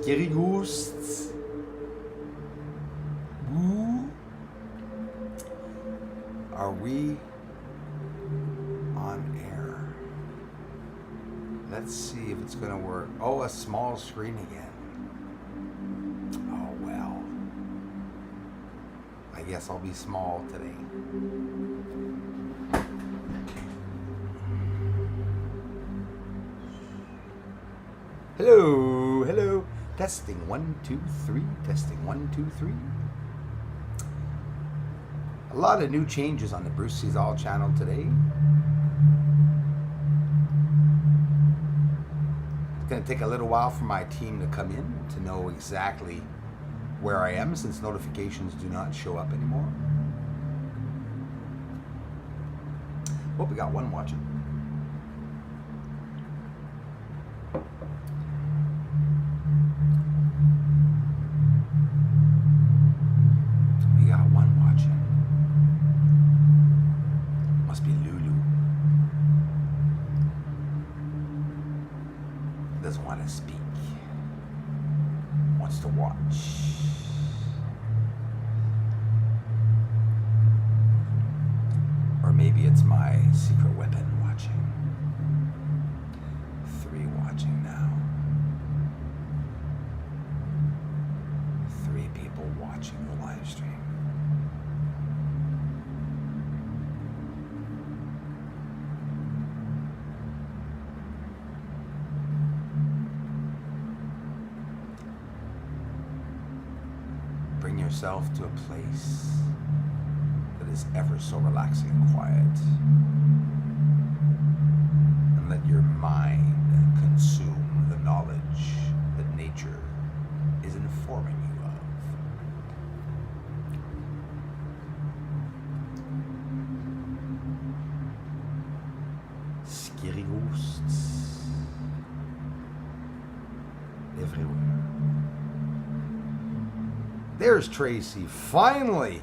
Scary ghosts. Woo. Are we on air? Let's see if it's gonna work. Oh, a small screen again. Oh well. I guess I'll be small today. Hello, hello. Testing 1, 2, 3. Testing 1, 2, 3. A lot of new changes on the Bruce Sees All channel today. It's going to take a little while for my team to come in to know exactly where I am, since notifications do not show up anymore. Oh, we got one watching. Doesn't want to speak. Wants to watch. Or maybe it's my secret weapon watching. 3 watching now. 3 people watching the live stream. Bring yourself to a place that is ever so relaxing and quiet, and let your mind consume the knowledge that nature is informing you of. Scary ghosts everywhere. There's Tracy, finally!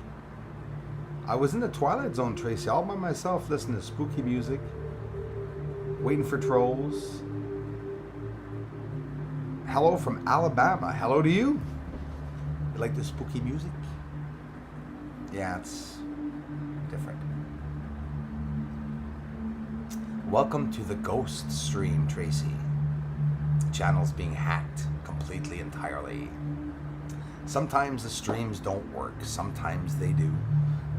I was in the Twilight Zone, Tracy, all by myself, listening to spooky music, waiting for trolls. Hello from Alabama. Hello to you. You like the spooky music? Yeah, it's different. Welcome to the ghost stream, Tracy. The channel's being hacked completely, entirely. Sometimes the streams don't work. Sometimes they do.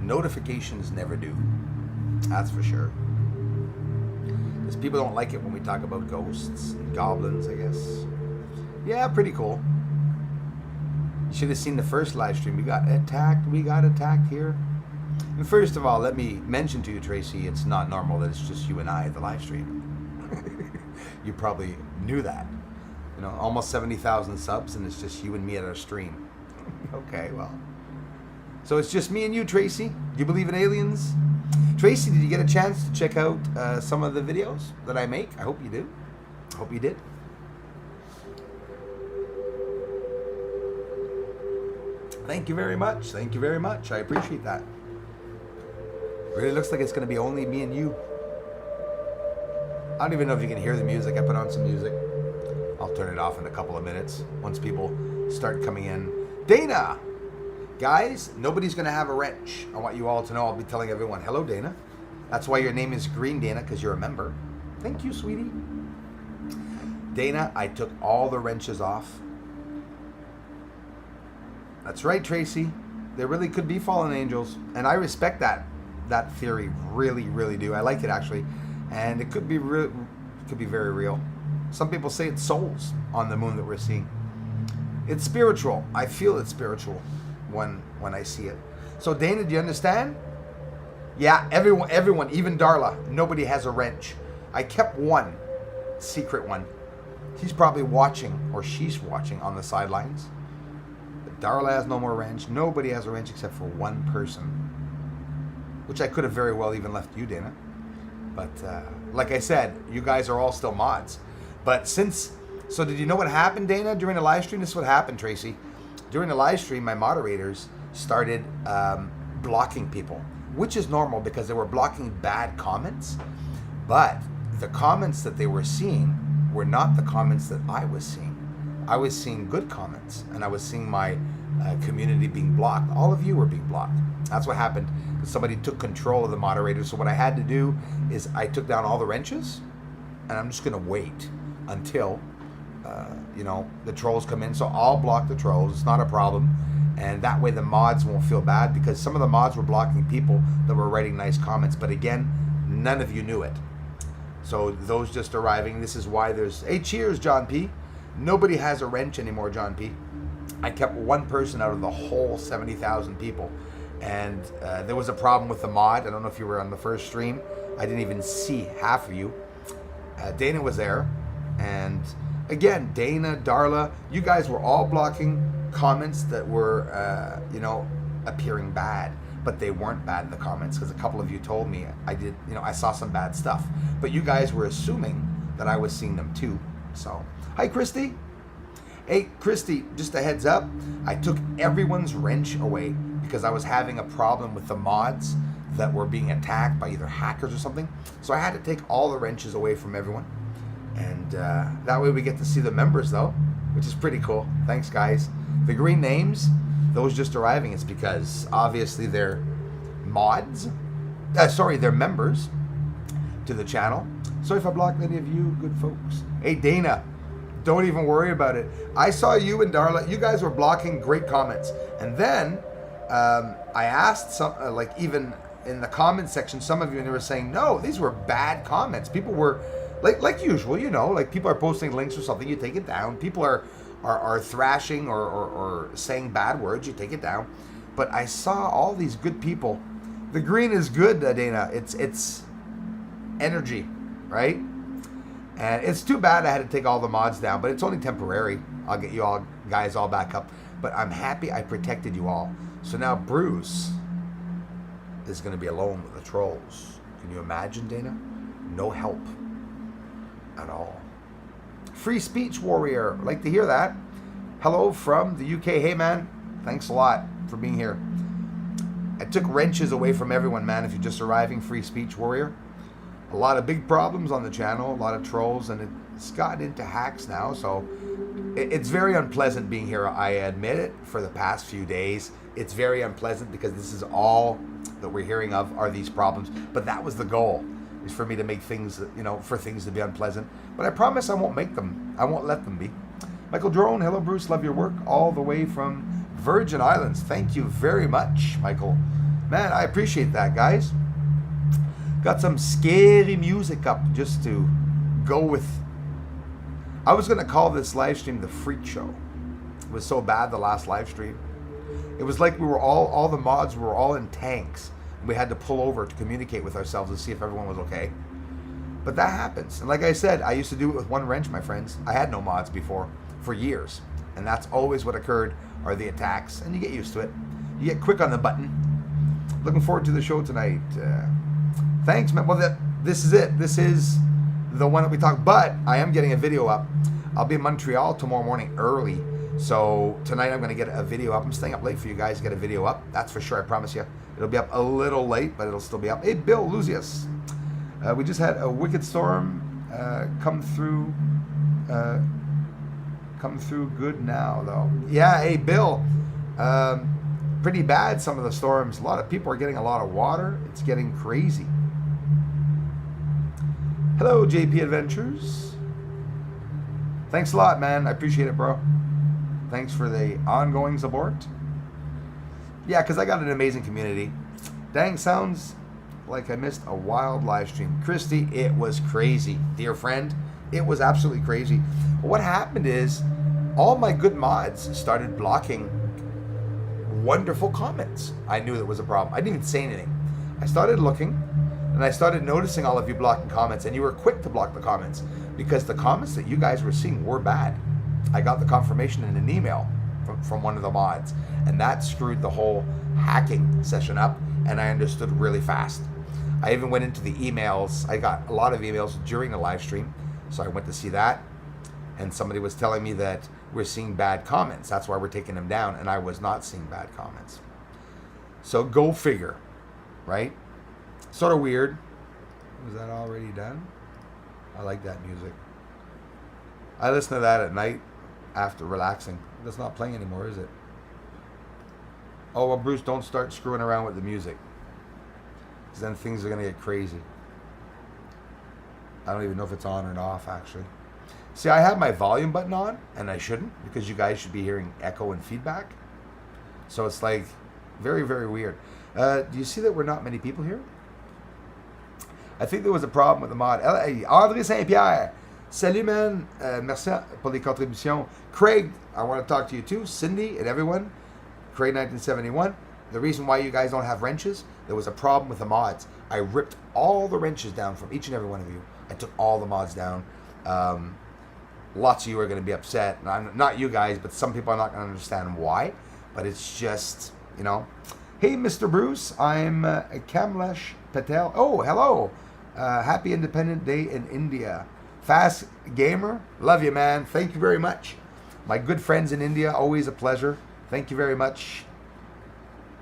Notifications never do. That's for sure. Because people don't like it when we talk about ghosts and goblins, I guess. Yeah, pretty cool. You should have seen the first live stream. We got attacked here. And first of all, let me mention to you, Tracy, it's not normal that it's just you and I at the live stream. You probably knew that. You know, almost 70,000 subs, and it's just you and me at our stream. Okay, well. So it's just me and you, Tracy. Do you believe in aliens? Tracy, did you get a chance to check out some of the videos that I make? I hope you do. I hope you did. Thank you very much. Thank you very much. I appreciate that. Really looks like it's going to be only me and you. I don't even know if you can hear the music. I put on some music. I'll turn it off in a couple of minutes once people start coming in. Dana! Guys, nobody's going to have a wrench. I want you all to know. I'll be telling everyone, hello, Dana. That's why your name is Green Dana, because you're a member. Thank you, sweetie. Dana, I took all the wrenches off. That's right, Tracy. There really could be fallen angels. And I respect that theory. Really, really do. I like it, actually. And it could be very real. Some people say it's souls on the moon that we're seeing. It's spiritual. I feel it's spiritual when I see it. So Dana, do you understand? Yeah, everyone, even Darla, nobody has a wrench. I kept one, secret one. He's probably watching, or she's watching on the sidelines. But Darla has no more wrench. Nobody has a wrench except for one person, which I could have very well even left you, Dana. But like I said, you guys are all still mods. But so did you know what happened, Dana, during the live stream? This is what happened, Tracy. During the live stream, my moderators started blocking people, which is normal because they were blocking bad comments. But the comments that they were seeing were not the comments that I was seeing. I was seeing good comments, and I was seeing my community being blocked. All of you were being blocked. That's what happened. Somebody took control of the moderators. So what I had to do is I took down all the wrenches, and I'm just going to wait until the trolls come in. So I'll block the trolls. It's not a problem. And that way the mods won't feel bad, because some of the mods were blocking people that were writing nice comments. But again, none of you knew it. So those just arriving, this is why there's... Hey, cheers, John P. Nobody has a wrench anymore, John P. I kept one person out of the whole 70,000 people. And there was a problem with the mod. I don't know if you were on the first stream. I didn't even see half of you. Dana was there. And again, Dana, Darla, you guys were all blocking comments that were, appearing bad. But they weren't bad in the comments, because a couple of you told me I saw some bad stuff. But you guys were assuming that I was seeing them too. So, hi, Christy. Hey, Christy, just a heads up. I took everyone's wrench away because I was having a problem with the mods that were being attacked by either hackers or something. So I had to take all the wrenches away from everyone. And that way we get to see the members, though, which is pretty cool. Thanks, guys. The green names, those just arriving, it's because obviously they're mods. They're members to the channel. So if I blocked any of you good folks. Hey, Dana, don't even worry about it. I saw you and Darla. You guys were blocking great comments. And then I asked some, even in the comment section, some of you, and they were saying, no, these were bad comments. People were, like usual, people are posting links or something, you take it down. People are thrashing or saying bad words, you take it down. But I saw all these good people. The green is good, Dana. It's energy, right? And it's too bad I had to take all the mods down, but it's only temporary. I'll get you all guys all back up. But I'm happy I protected you all. So now Bruce is going to be alone with the trolls. Can you imagine, Dana? No help at all. Free speech warrior. Like to hear that. Hello from the UK. Hey, man. Thanks a lot for being here. I took wrenches away from everyone, man. If you're just arriving, free speech warrior. A lot of big problems on the channel, a lot of trolls, and it's gotten into hacks now, so it's very unpleasant being here. I admit it. For the past few days, it's very unpleasant because this is all that we're hearing of are these problems. But that was the goal, is for me to make things, for things to be unpleasant. But I promise I won't make them. I won't let them be. Michael Drone, hello Bruce, love your work all the way from Virgin Islands. Thank you very much, Michael. Man, I appreciate that, guys. Got some scary music up just to go with. I was going to call this live stream the Freak Show. It was so bad, the last live stream. It was like we were all the mods were all in tanks. We had to pull over to communicate with ourselves to see if everyone was okay. But that happens. And like I said, I used to do it with one wrench, my friends. I had no mods before for years. And that's always what occurred, are the attacks. And you get used to it. You get quick on the button. Looking forward to the show tonight. Thanks, man. Well, this is it. This is the one that we talked. But I am getting a video up. I'll be in Montreal tomorrow morning early. So tonight I'm going to get a video up. I'm staying up late for you guys to get a video up. That's for sure. I promise you. It'll be up a little late, but it'll still be up. Hey, Bill Lucius. We just had a wicked storm come through. Come through good now, though. Yeah, hey, Bill. Pretty bad, some of the storms. A lot of people are getting a lot of water. It's getting crazy. Hello, JP Adventures. Thanks a lot, man. I appreciate it, bro. Thanks for the ongoing support. Yeah, because I got an amazing community. Dang, sounds like I missed a wild live stream. Christy, it was crazy. Dear friend, it was absolutely crazy. What happened is all my good mods started blocking wonderful comments. I knew that was a problem. I didn't even say anything. I started looking, and I started noticing all of you blocking comments, and you were quick to block the comments because the comments that you guys were seeing were bad. I got the confirmation in an email from one of the mods, and that screwed the whole hacking session up, and I understood really fast. I even went into the emails. I got a lot of emails during the live stream, so I went to see that, and somebody was telling me that we're seeing bad comments. That's why we're taking them down, and I was not seeing bad comments. So go figure, right? Sort of weird. Was that already done? I like that music. I listen to that at night. after relaxing. That's not playing anymore, is it? Oh, well, Bruce, don't start screwing around with the music. Because then things are going to get crazy. I don't even know if it's on or off, actually. See, I have my volume button on, and I shouldn't, because you guys should be hearing echo and feedback. So it's like very, very weird. Do you see that we're not many people here? I think there was a problem with the mod. Hey, André Saint-Pierre. Salut, man. Merci pour les contributions. Craig, I want to talk to you too. Cindy and everyone. Craig 1971. The reason why you guys don't have wrenches, there was a problem with the mods. I ripped all the wrenches down from each and every one of you. I took all the mods down. Lots of you are going to be upset. Not you guys, but some people are not going to understand why. But it's just, you know. Hey, Mr. Bruce. I'm Kamlesh Patel. Oh, hello. Happy Independent Day in India. Fast Gamer, love you, man. Thank you very much. My good friends in India, always a pleasure. Thank you very much.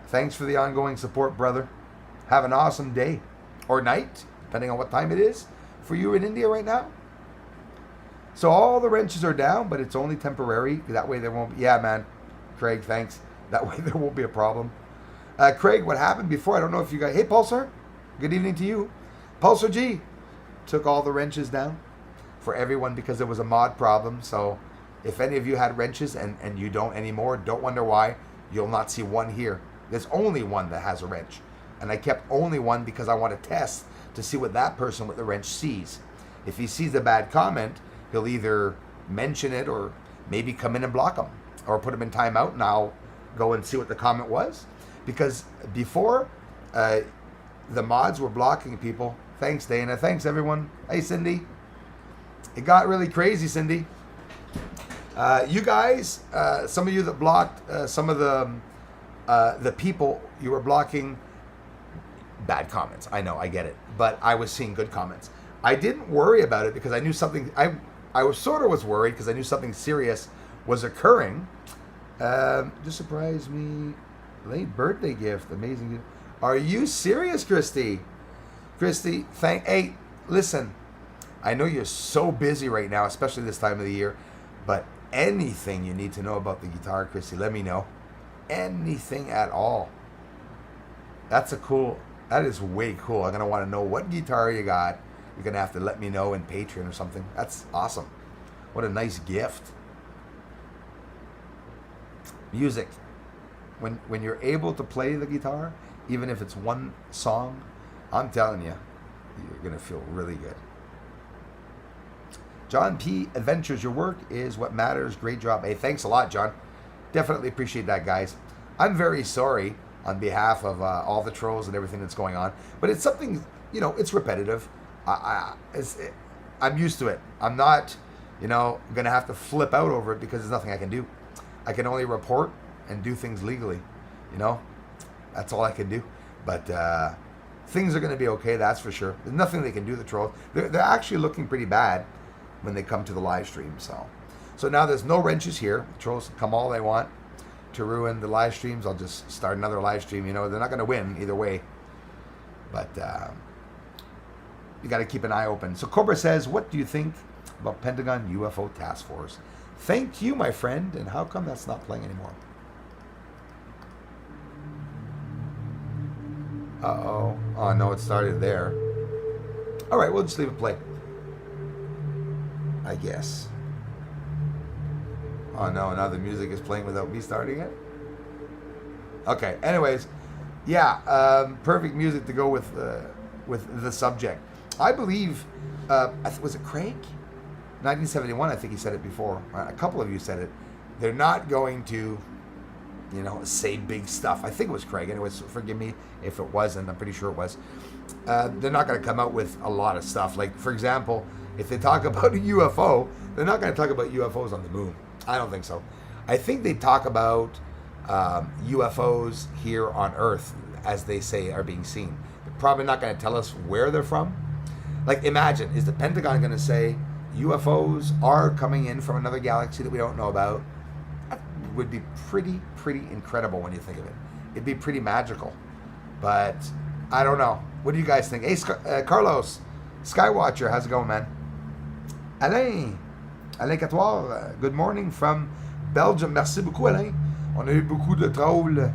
Thanks for the ongoing support, brother. Have an awesome day or night, depending on what time it is for you in India right now. So all the wrenches are down, but it's only temporary. That way there won't be, yeah, man. Craig, thanks. That way there won't be a problem. Craig, what happened before? I don't know if you guys, hey, Pulsar, good evening to you. Pulsar G took all the wrenches down for everyone because there was a mod problem. So if any of you had wrenches and you don't anymore, don't wonder why. You'll not see one here. There's only one that has a wrench. And I kept only one because I want to test to see what that person with the wrench sees. If he sees a bad comment, he'll either mention it or maybe come in and block him or put him in timeout, and I'll go and see what the comment was. Because before, the mods were blocking people. Thanks, Dana. Thanks, everyone. Hey, Cindy. It got really crazy, Cindy. You guys, some of you that blocked some of the people, you were blocking bad comments. I know, I get it. But I was seeing good comments. I didn't worry about it because I knew something, I was worried because I knew something serious was occurring. Just surprised me. Late birthday gift. Amazing. Are you serious, Christy? Christy, hey, listen. I know you're so busy right now, especially this time of the year, but anything you need to know about the guitar, Christy, let me know. Anything at all. That is way cool. I'm going to want to know what guitar you got. You're going to have to let me know in Patreon or something. That's awesome. What a nice gift. Music. When you're able to play the guitar, even if it's one song, I'm telling you, you're going to feel really good. John P. Adventures, your work is what matters. Great job. Hey, thanks a lot, John. Definitely appreciate that, guys. I'm very sorry on behalf of all the trolls and everything that's going on, but it's something, you know, it's repetitive. I'm used to it. I'm not, you know, going to have to flip out over it because there's nothing I can do. I can only report and do things legally, you know. That's all I can do. But things are going to be okay, that's for sure. There's nothing they can do, the trolls. They're actually looking pretty bad when they come to the live stream. So now there's no wrenches here. The trolls can come all they want to ruin the live streams. I'll just start another live stream. You know, they're not going to win either way. But you got to keep an eye open. So Cobra says, what do you think about Pentagon UFO Task Force? Thank you, my friend. And how come that's not playing anymore? Uh-oh. Oh, no, it started there. All right, we'll just leave it play, I guess. Oh, no, now the music is playing without me starting it? Okay, anyways. Yeah, perfect music to go with the subject. I believe, was it Craig? 1971, I think he said it before. A couple of you said it. They're not going to, you know, say big stuff. I think it was Craig. Anyways, forgive me if it wasn't. I'm pretty sure it was. They're not going to come out with a lot of stuff. Like, for example, if they talk about a UFO, they're not going to talk about UFOs on the moon. I don't think so. I think they talk about UFOs here on Earth, as they say, are being seen. They're probably not going to tell us where they're from. Like, imagine, is the Pentagon going to say UFOs are coming in from another galaxy that we don't know about? That would be pretty incredible when you think of it. It'd be pretty magical. But I don't know. What do you guys think? Hey, Carlos, Skywatcher, how's it going, man? Alain, Alain Catoire, good morning from Belgium. Merci beaucoup, Alain. On a eu beaucoup de trolls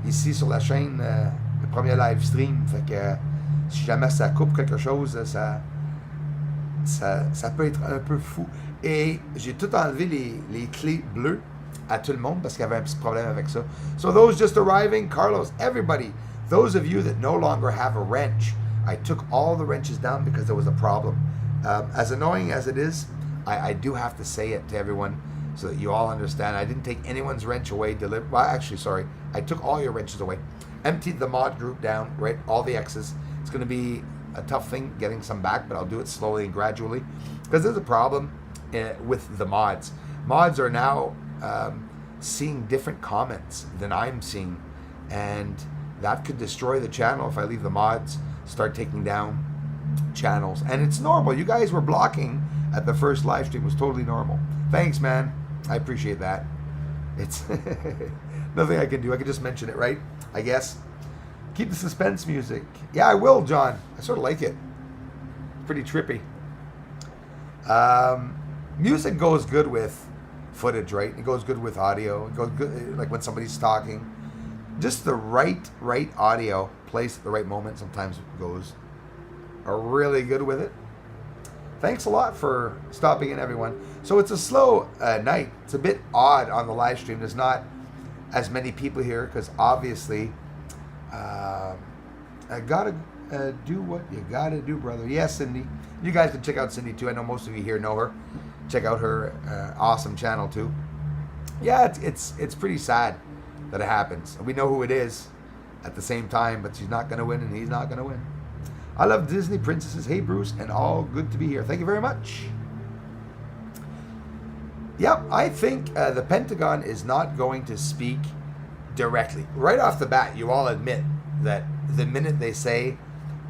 ici sur la chaîne, le premier live stream. Fait que si jamais ça coupe quelque chose, ça peut être un peu fou. Et j'ai tout enlevé les clés bleues à tout le monde parce qu'il y avait un petit problème avec ça. So those just arriving, Carlos, everybody, those of you that no longer have a wrench, I took all the wrenches down because there was a problem. As annoying as it is, I do have to say it to everyone so that you all understand. I didn't take anyone's wrench away. Well, actually, sorry. I took all your wrenches away. Emptied the mod group down, right? All the X's. It's going to be a tough thing getting some back, but I'll do it slowly and gradually because there's a problem with the mods. Mods are now seeing different comments than I'm seeing, and that could destroy the channel if I leave the mods start taking down channels. And it's normal. You guys were blocking at the first live stream. It was totally normal. Thanks, man. I appreciate that. It's nothing I can do. I can just mention it, right? I guess. Keep the suspense music. Yeah, I will, John. I sort of like it. Pretty trippy. Music goes good with footage, right? It goes good with audio. It goes good, like when somebody's talking. Just the right audio placed at the right moment sometimes goes really good with it. Thanks a lot for stopping in, everyone. So it's a slow night. It's a bit odd on the live stream. There's not as many people here because obviously I gotta do what you gotta do, brother. Yes, Cindy. You guys can check out Cindy too. I know most of you here know her. Check out her awesome channel too. Yeah, it's pretty sad that it happens. We know who it is at the same time, but she's not gonna win and he's not gonna win. I love Disney princesses. Hey, Bruce, and all good to be here. Thank you very much. Yep, I think the Pentagon is not going to speak directly. Right off the bat, you all admit that the minute they say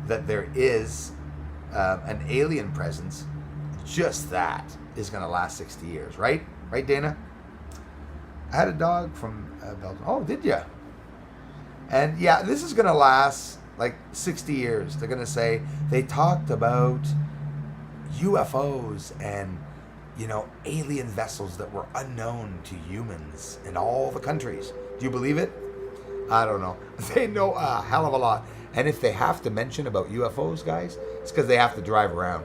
that there is an alien presence, just that is going to last 60 years, right? Right, Dana? I had a dog from Belgium. Oh, did you? And yeah, this is going to last like 60 years. They're going to say they talked about UFOs and, alien vessels that were unknown to humans in all the countries. Do you believe it? I don't know. They know a hell of a lot. And if they have to mention about UFOs, guys, it's because they have to drive around.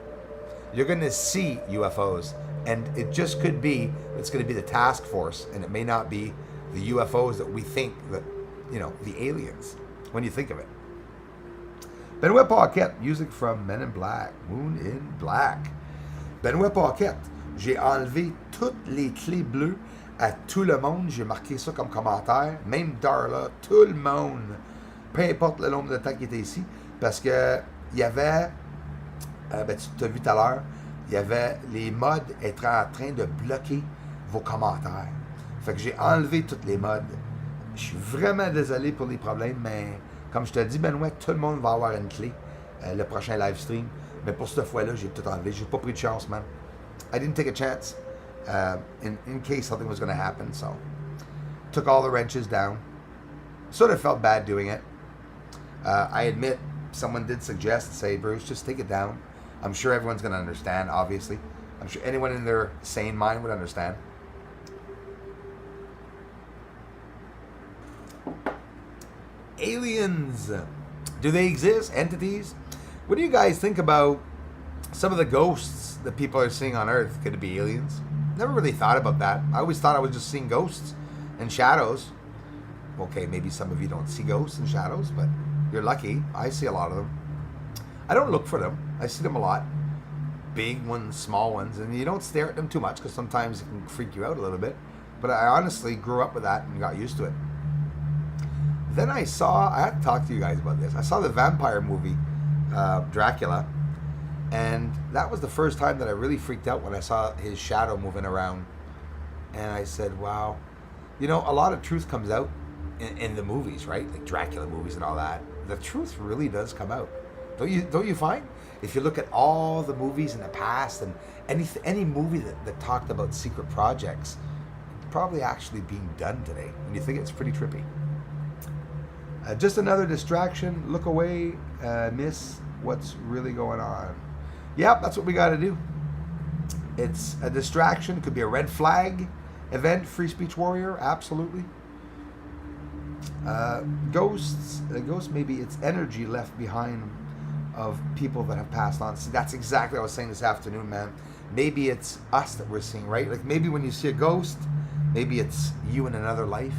You're going to see UFOs, and it just could be, it's going to be the task force, and it may not be the UFOs that we think that, the aliens, when you think of it. Benoit Paquette, music from Men in Black, Moon in Black. Benoit Paquette, j'ai enlevé toutes les clés bleues à tout le monde. J'ai marqué ça comme commentaire. Même Darla, tout le monde. Peu importe le nombre de temps qui était ici. Parce que il y avait, tu t'as vu tout à l'heure, il y avait les mods étaient en train de bloquer vos commentaires. Fait que j'ai enlevé toutes les mods. Je suis vraiment désolé pour les problèmes, mais comme je te dis, Benoît, tout le monde va avoir une clé le prochain live stream. Mais pour cette fois-là, j'ai tout enlevé. J'ai pas pris de chance, man. I didn't take a chance in case something was going to happen. So, took all the wrenches down. Sort of felt bad doing it. I admit, someone did suggest, say, Bruce, just take it down. I'm sure everyone's going to understand, obviously. I'm sure anyone in their sane mind would understand. Aliens. Do they exist? Entities? What do you guys think about some of the ghosts that people are seeing on Earth? Could it be aliens? Never really thought about that. I always thought I was just seeing ghosts and shadows. Okay, maybe some of you don't see ghosts and shadows, but you're lucky. I see a lot of them. I don't look for them. I see them a lot. Big ones, small ones, and you don't stare at them too much because sometimes it can freak you out a little bit. But I honestly grew up with that and got used to it. Then I had to talk to you guys about this. I saw the vampire movie, Dracula, and that was the first time that I really freaked out when I saw his shadow moving around. And I said, wow, a lot of truth comes out in the movies, right? Like Dracula movies and all that. The truth really does come out. Don't you find? If you look at all the movies in the past and any movie that talked about secret projects, probably actually being done today. And you think it's pretty trippy. Just another distraction. Look away, miss what's really going on. Yep, that's what we got to do. It's a distraction. Could be a red flag event. Free speech warrior, absolutely. Ghosts. Ghosts. Maybe it's energy left behind of people that have passed on. See, that's exactly what I was saying this afternoon, man. Maybe it's us that we're seeing, right? Like maybe when you see a ghost, maybe it's you in another life,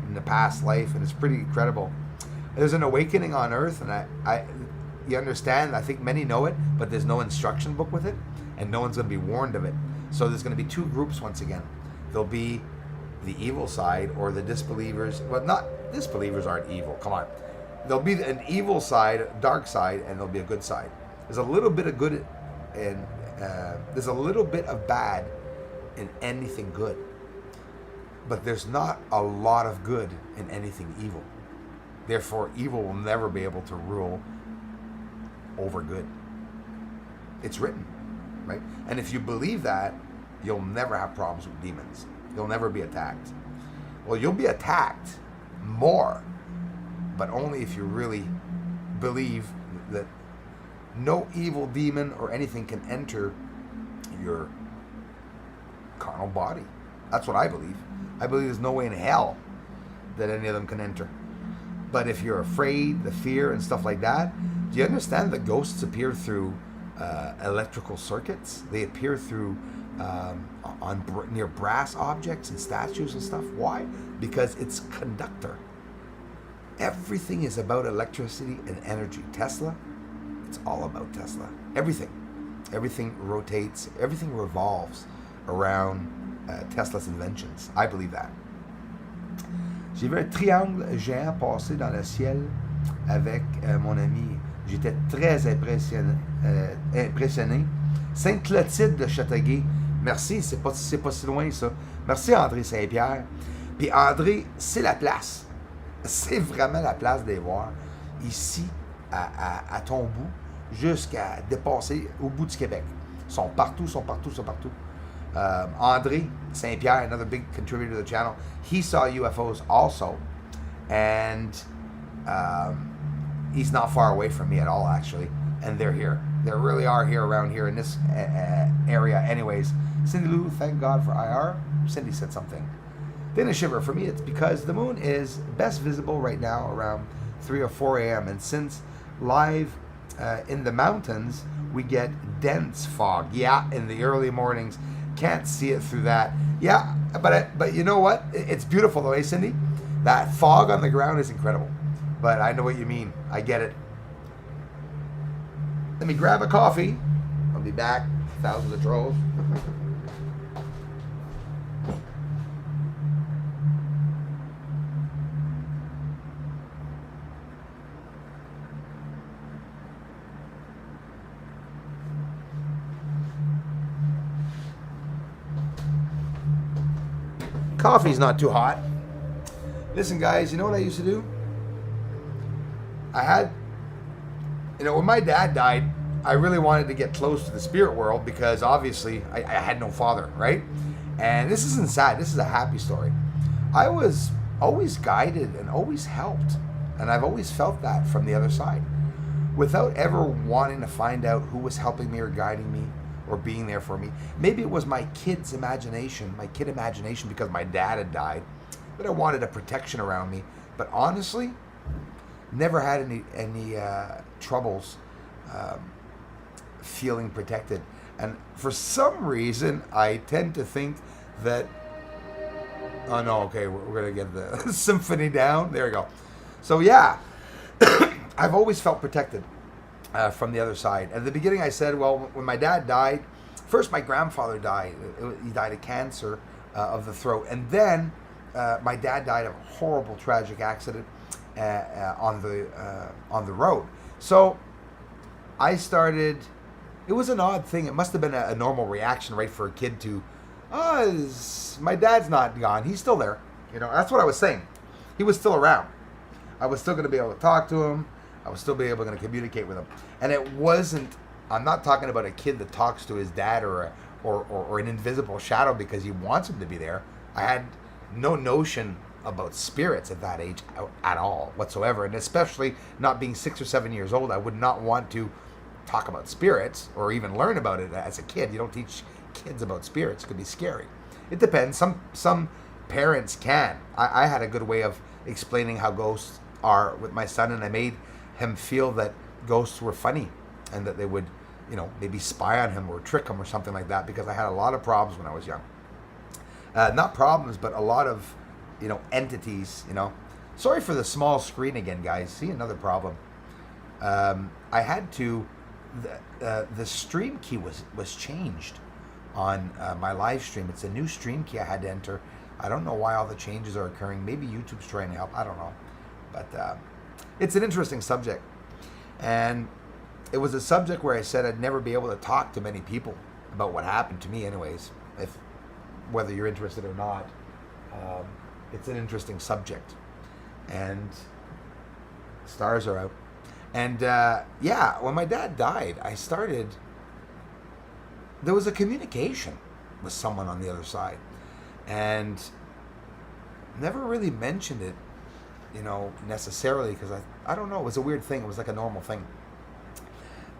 in the past life, and it's pretty incredible. There's an awakening on Earth, and you understand. I think many know it, but there's no instruction book with it, and no one's going to be warned of it. So there's going to be two groups once again. There'll be the evil side or the disbelievers. Well, not disbelievers aren't evil. Come on. There'll be an evil side, dark side, and there'll be a good side. There's a little bit of good, and there's a little bit of bad in anything good. But there's not a lot of good in anything evil. Therefore, evil will never be able to rule over good. It's written, right? And if you believe that, you'll never have problems with demons. You'll never be attacked. Well, you'll be attacked more, but only if you really believe that no evil demon or anything can enter your carnal body. That's what I believe. I believe there's no way in hell that any of them can enter. But if you're afraid, the fear and stuff like that, do you understand that ghosts appear through electrical circuits? They appear through near brass objects and statues and stuff. Why? Because it's conductor. Everything is about electricity and energy. Tesla, it's all about Tesla. Everything rotates, everything revolves around Tesla's inventions. I believe that. J'ai vu un triangle géant passer dans le ciel avec mon ami. J'étais très impressionné. Sainte-Clotilde de Châteauguay. Merci, c'est pas si loin ça. Merci André Saint-Pierre. Puis André, c'est la place. C'est vraiment la place de les voir. Ici, à ton bout, jusqu'à dépasser au bout du Québec. Ils sont partout. André Saint-Pierre, another big contributor to the channel, he saw UFOs also, and he's not far away from me at all, actually, and they're here. They really are here around here in this area anyways. Cindy Lou, thank God for IR. Cindy said something. Then a shiver. For me, it's because the moon is best visible right now around 3 or 4 a.m. And since live in the mountains, we get dense fog. Yeah, in the early mornings. Can't see it through that. Yeah, but you know what? It's beautiful though, eh, Cindy? That fog on the ground is incredible. But I know what you mean. I get it. Let me grab a coffee. I'll be back. Thousands of trolls. Coffee's not too hot. Listen, guys, you know what I used to do? When my dad died, I really wanted to get close to the spirit world because obviously I had no father, right? And this isn't sad. This is a happy story. I was always guided and always helped. And I've always felt that from the other side. Without ever wanting to find out who was helping me or guiding me or being there for me. Maybe it was my kid imagination because my dad had died, that I wanted a protection around me. But honestly, never had any troubles feeling protected. And for some reason, I tend to think that, oh no, okay, we're going to get the symphony down. There we go. So yeah, I've always felt protected from the other side. At the beginning, I said, well, when my dad died, first my grandfather died. He died of cancer of the throat. And then my dad died of a horrible, tragic accident on the road. So I started, it was an odd thing. It must have been a normal reaction, right, for a kid to, my dad's not gone. He's still there. That's what I was saying. He was still around. I was still going to be able to talk to him. I was still be able to communicate with him. And it wasn't, I'm not talking about a kid that talks to his dad or an invisible shadow because he wants him to be there. I had no notion about spirits at that age at all whatsoever. And especially not being 6 or 7 years old, I would not want to talk about spirits or even learn about it as a kid. You don't teach kids about spirits could be scary. It depends. Some parents can. I had a good way of explaining how ghosts are with my son, and I made him feel that ghosts were funny and that they would, maybe spy on him or trick him or something like that, because I had a lot of problems when I was young. Not problems, but a lot of, entities, Sorry for the small screen again, guys. See, another problem. I had to, the stream key was changed on my live stream. It's a new stream key I had to enter. I don't know why all the changes are occurring. Maybe YouTube's trying to help. I don't know. But it's an interesting subject. And it was a subject where I said I'd never be able to talk to many people about what happened to me anyways, whether you're interested or not. It's an interesting subject. And stars are out. And when my dad died, there was a communication with someone on the other side. And never really mentioned it, necessarily, because I don't know, it was a weird thing. It was like a normal thing.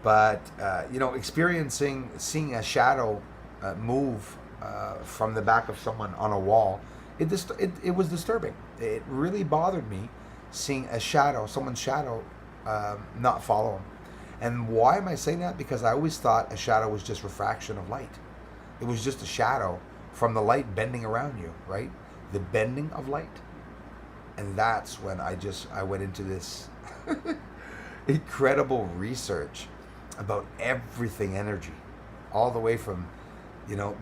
But, seeing a shadow move from the back of someone on a wall, it was disturbing. It really bothered me seeing someone's shadow, not follow him. And why am I saying that? Because I always thought a shadow was just refraction of light. It was just a shadow from the light bending around you, right? The bending of light. And that's when I went into this incredible research about everything energy, all the way from,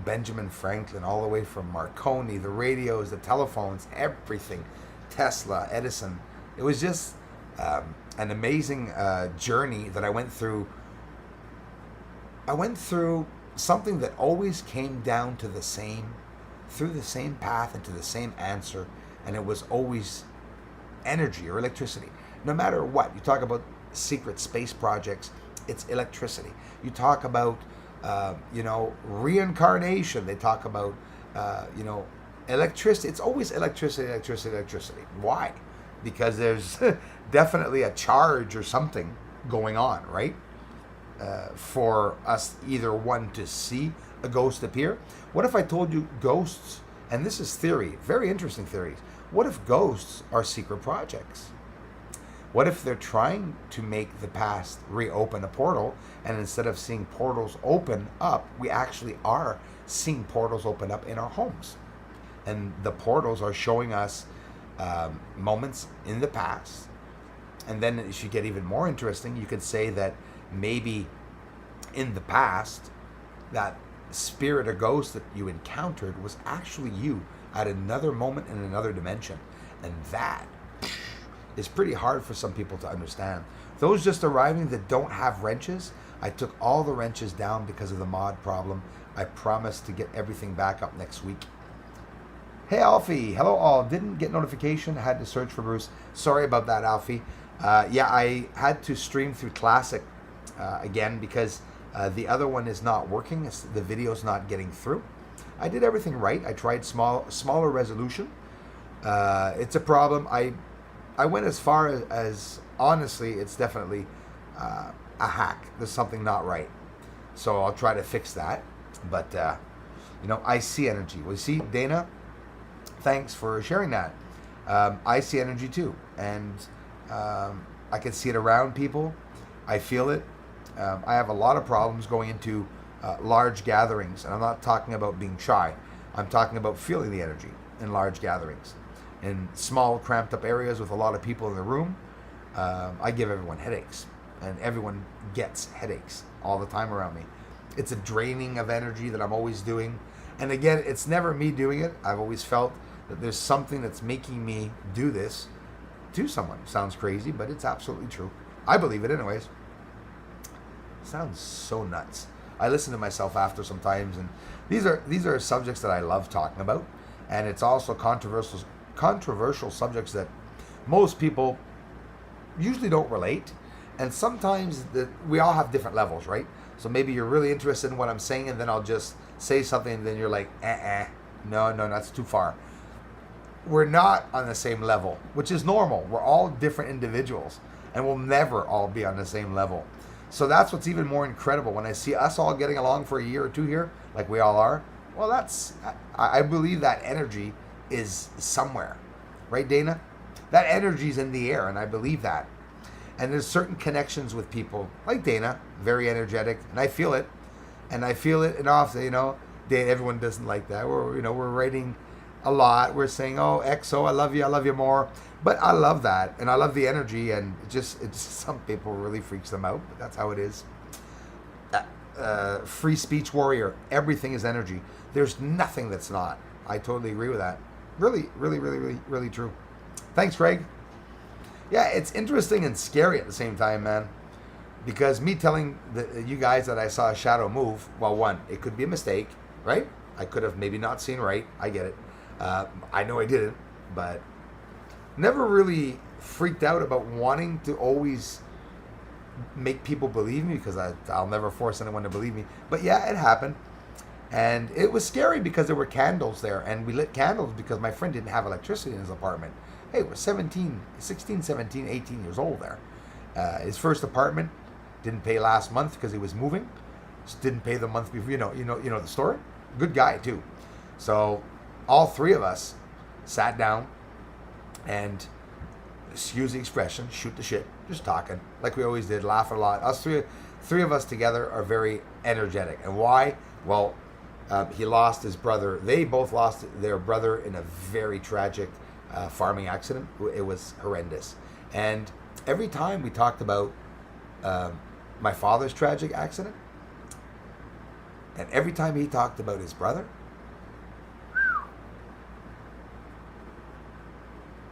Benjamin Franklin, all the way from Marconi, the radios, the telephones, everything, Tesla, Edison. It was just an amazing journey that I went through. I went through something that always came down to through the same path and to the same answer, and it was always energy or electricity. No matter what, you talk about secret space projects, it's electricity. You talk about, reincarnation. They talk about, electricity. It's always electricity, electricity, electricity. Why? Because there's definitely a charge or something going on, right? For us, either one, to see a ghost appear. What if I told you ghosts, and this is theory, very interesting theories. What if ghosts are secret projects? What if they're trying to make the past reopen a portal, and instead of seeing portals open up, we actually are seeing portals open up in our homes? And the portals are showing us moments in the past. And then it should get even more interesting. You could say that maybe in the past, that spirit or ghost that you encountered was actually you at another moment in another dimension. And that is pretty hard for some people to understand. Those just arriving that don't have wrenches, I took all the wrenches down because of the mod problem. I promise to get everything back up next week. Hey Alfie, hello all. Didn't get notification, I had to search for Bruce. Sorry about that, Alfie. I had to stream through Classic again because the other one is not working. The video's not getting through. I did everything right. I tried smaller resolution. It's a problem. I went as far as honestly, it's definitely a hack. There's something not right. So I'll try to fix that. But, I see energy. Well, see, Dana, thanks for sharing that. I see energy too. And I can see it around people. I feel it. I have a lot of problems going into large gatherings. And I'm not talking about being shy. I'm talking about feeling the energy in large gatherings. In small, cramped up areas with a lot of people in the room, I give everyone headaches. And everyone gets headaches all the time around me. It's a draining of energy that I'm always doing. And again, it's never me doing it. I've always felt that there's something that's making me do this to someone. Sounds crazy, but it's absolutely true. I believe it anyways. Sounds so nuts. I listen to myself after sometimes, and these are subjects that I love talking about. And it's also controversial subjects that most people usually don't relate, and sometimes we all have different levels, right? So maybe you're really interested in what I'm saying, and then I'll just say something, and then you're like, no, that's too far. We're not on the same level, which is normal. We're all different individuals, and we'll never all be on the same level. So that's what's even more incredible when I see us all getting along for a year or two here, like we all are. Well, I believe that energy is somewhere, right, Dana? That energy's in the air, and I believe that. And there's certain connections with people like Dana, very energetic, and I feel it. And I feel it, and often, Dana, everyone doesn't like that. We're writing a lot. We're saying, "Oh, XO, I love you more." But I love that, and I love the energy, and it just some people really freaks them out, but that's how it is. Free speech warrior. Everything is energy. There's nothing that's not. I totally agree with that. Really, really, really, really, really true. Thanks, Greg. Yeah, it's interesting and scary at the same time, man. Because me telling you guys that I saw a shadow move, well, one, it could be a mistake, right? I could have maybe not seen right. I get it. I know I didn't, but never really freaked out about wanting to always make people believe me, because I'll never force anyone to believe me. But yeah, it happened. And it was scary because there were candles there, and we lit candles because my friend didn't have electricity in his apartment. Hey, we're 16, 17, 18 years old there. His first apartment, didn't pay last month because he was moving. Just didn't pay the month before. You know the story. Good guy too. So all three of us sat down and, excuse the expression, shoot the shit, just talking like we always did, laugh a lot. Us three of us together are very energetic. And why? Well, he lost his brother. They both lost their brother in a very tragic farming accident. It was horrendous. And every time we talked about my father's tragic accident, and every time he talked about his brother,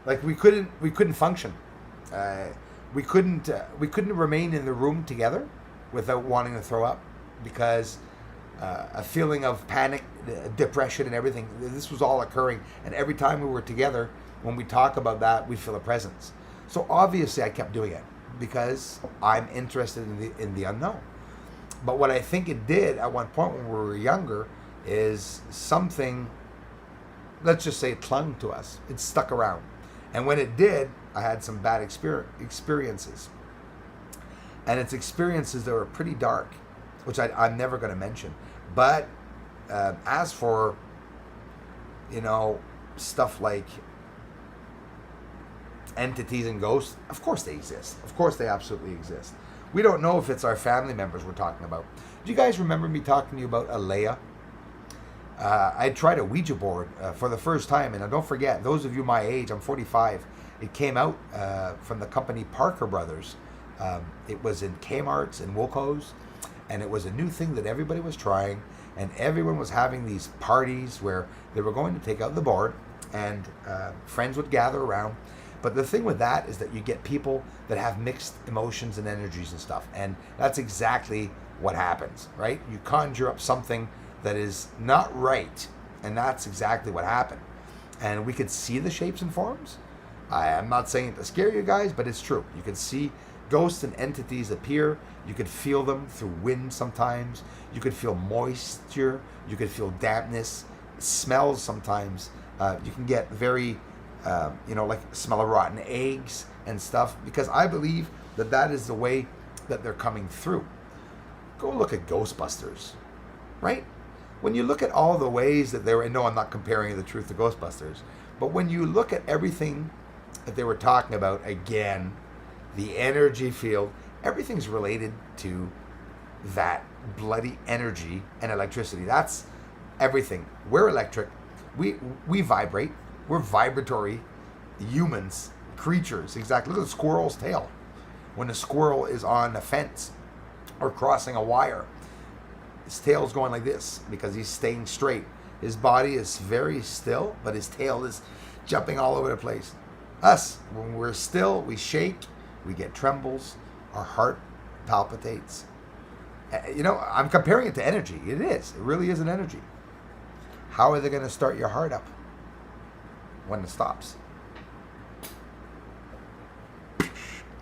like we couldn't function. We couldn't remain in the room together without wanting to throw up, because a feeling of panic, depression, and everything. This was all occurring, and every time we were together, when we talk about that, we feel a presence. So obviously, I kept doing it because I'm interested in the unknown. But what I think it did at one point when we were younger is something. Let's just say it clung to us. It stuck around, and when it did, I had some bad experiences, and it's experiences that were pretty dark, which I'm never going to mention. But as for, stuff like entities and ghosts, of course they exist. Of course they absolutely exist. We don't know if it's our family members we're talking about. Do you guys remember me talking to you about Alea? I tried a Ouija board for the first time, and don't forget, those of you my age, I'm 45, it came out from the company Parker Brothers. It was in Kmart's and Wilco's, and it was a new thing that everybody was trying, and everyone was having these parties where they were going to take out the board, and friends would gather around. But the thing with that is that you get people that have mixed emotions and energies and stuff, and that's exactly what happens, right? You conjure up something that is not right, and that's exactly what happened. And we could see the shapes and forms. I'm not saying it to scare you guys, but it's true. You could see ghosts and entities appear. You could feel them through wind sometimes. You could feel moisture. You could feel dampness. Smells sometimes. You can get very, like smell of rotten eggs and stuff, because I believe that is the way that they're coming through. Go look at Ghostbusters, right? When you look at all the ways that they were, no, I'm not comparing The Truth to Ghostbusters, but when you look at everything that they were talking about, again, the energy field, everything's related to that bloody energy and electricity. That's everything. We're electric. We vibrate. We're vibratory humans, creatures. Exactly. Look at the squirrel's tail. When a squirrel is on a fence or crossing a wire, his tail's going like this because he's staying straight. His body is very still, but his tail is jumping all over the place. Us, when we're still, we shake, we get trembles, our heart palpitates. I'm comparing it to energy. It is. It really is an energy. How are they going to start your heart up when it stops?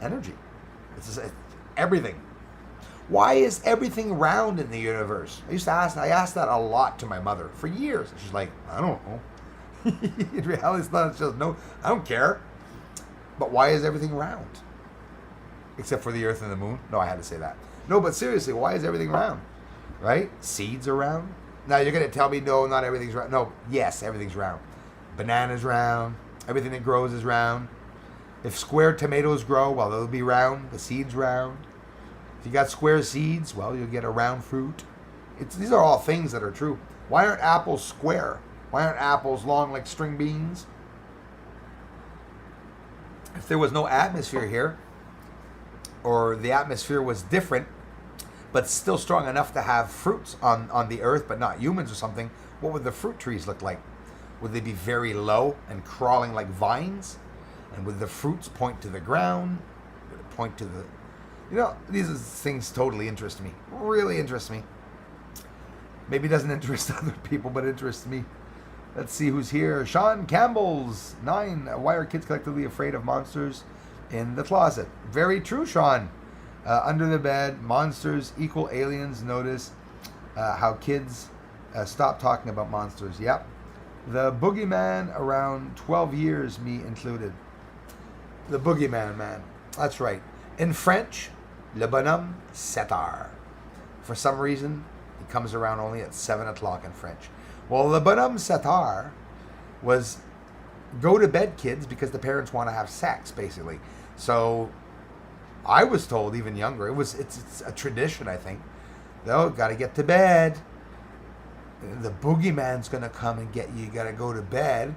Energy. It's everything. Why is everything round in the universe? I asked that a lot to my mother for years. She's like, I don't know. In reality, it's not just no, I don't care. But why is everything round? Except for the earth and the moon. No, I had to say that. No, but seriously, why is everything round? Right? Seeds are round. Now you're going to tell me, no, not everything's round. No, yes, everything's round. Bananas round. Everything that grows is round. If square tomatoes grow, well, they'll be round. The seed's round. If you got square seeds, well, you'll get a round fruit. These are all things that are true. Why aren't apples square? Why aren't apples long like string beans? If there was no atmosphere here, or the atmosphere was different, but still strong enough to have fruits on the earth, but not humans or something, what would the fruit trees look like? Would they be very low and crawling like vines? And would the fruits point to the ground? Would it point to the... these things totally interest me. Really interest me. Maybe it doesn't interest other people, but it interests me. Let's see who's here. Sean Campbell's 9. Why are kids collectively afraid of monsters in the closet? Very true, Sean. Under the bed, monsters equal aliens. Notice how kids stop talking about monsters. Yep. The boogeyman around 12 years, me included. The boogeyman, man. That's right. In French, le bonhomme Setar. For some reason, it comes around only at 7 o'clock in French. Well, le bonhomme Setar was go to bed, kids, because the parents want to have sex, basically. So I was told, even younger, it's a tradition, I think. Oh, got to get to bed. The boogeyman's going to come and get you. You got to go to bed.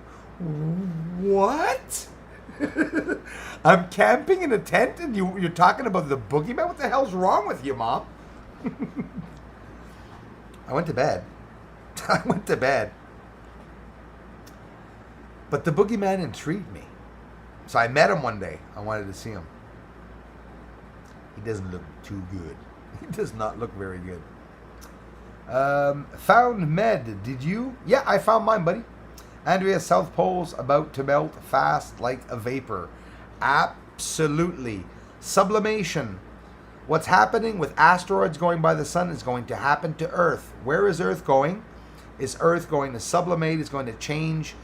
What? I'm camping in a tent and you're talking about the boogeyman? What the hell's wrong with you, Mom? I went to bed. But the boogeyman intrigued me. So I met him one day. I wanted to see him. He doesn't look too good. He does not look very good. Found Med. Did you? Yeah, I found mine, buddy. Andrea, South Pole's about to melt fast like a vapor. Absolutely. Sublimation. What's happening with asteroids going by the sun is going to happen to Earth. Where is Earth going? Is Earth going to sublimate? Is going to change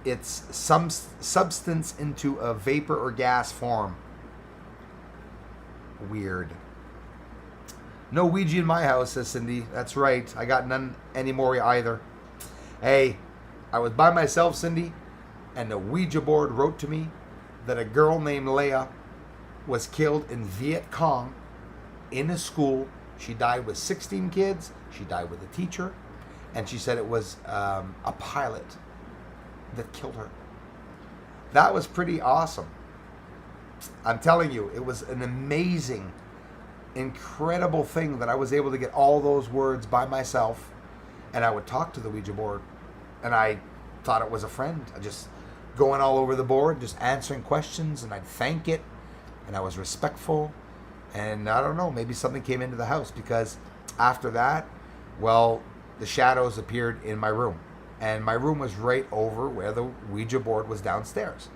its substance into a vapor or gas form? Weird. No Ouija in my house, says Cindy. That's right. I got none anymore either. Hey, I was by myself, Cindy, and the Ouija board wrote to me that a girl named Leia was killed in Viet Cong in a school. She died with 16 kids. She died with a teacher. And she said it was a pilot that killed her. That was pretty awesome. I'm telling you, it was an amazing, incredible thing that I was able to get all those words by myself. And I would talk to the Ouija board. And I thought it was a friend. I just going all over the board, just answering questions, and I'd thank it. And I was respectful. And I don't know, maybe something came into the house, because after that, well, the shadows appeared in my room. And my room was right over where the Ouija board was downstairs.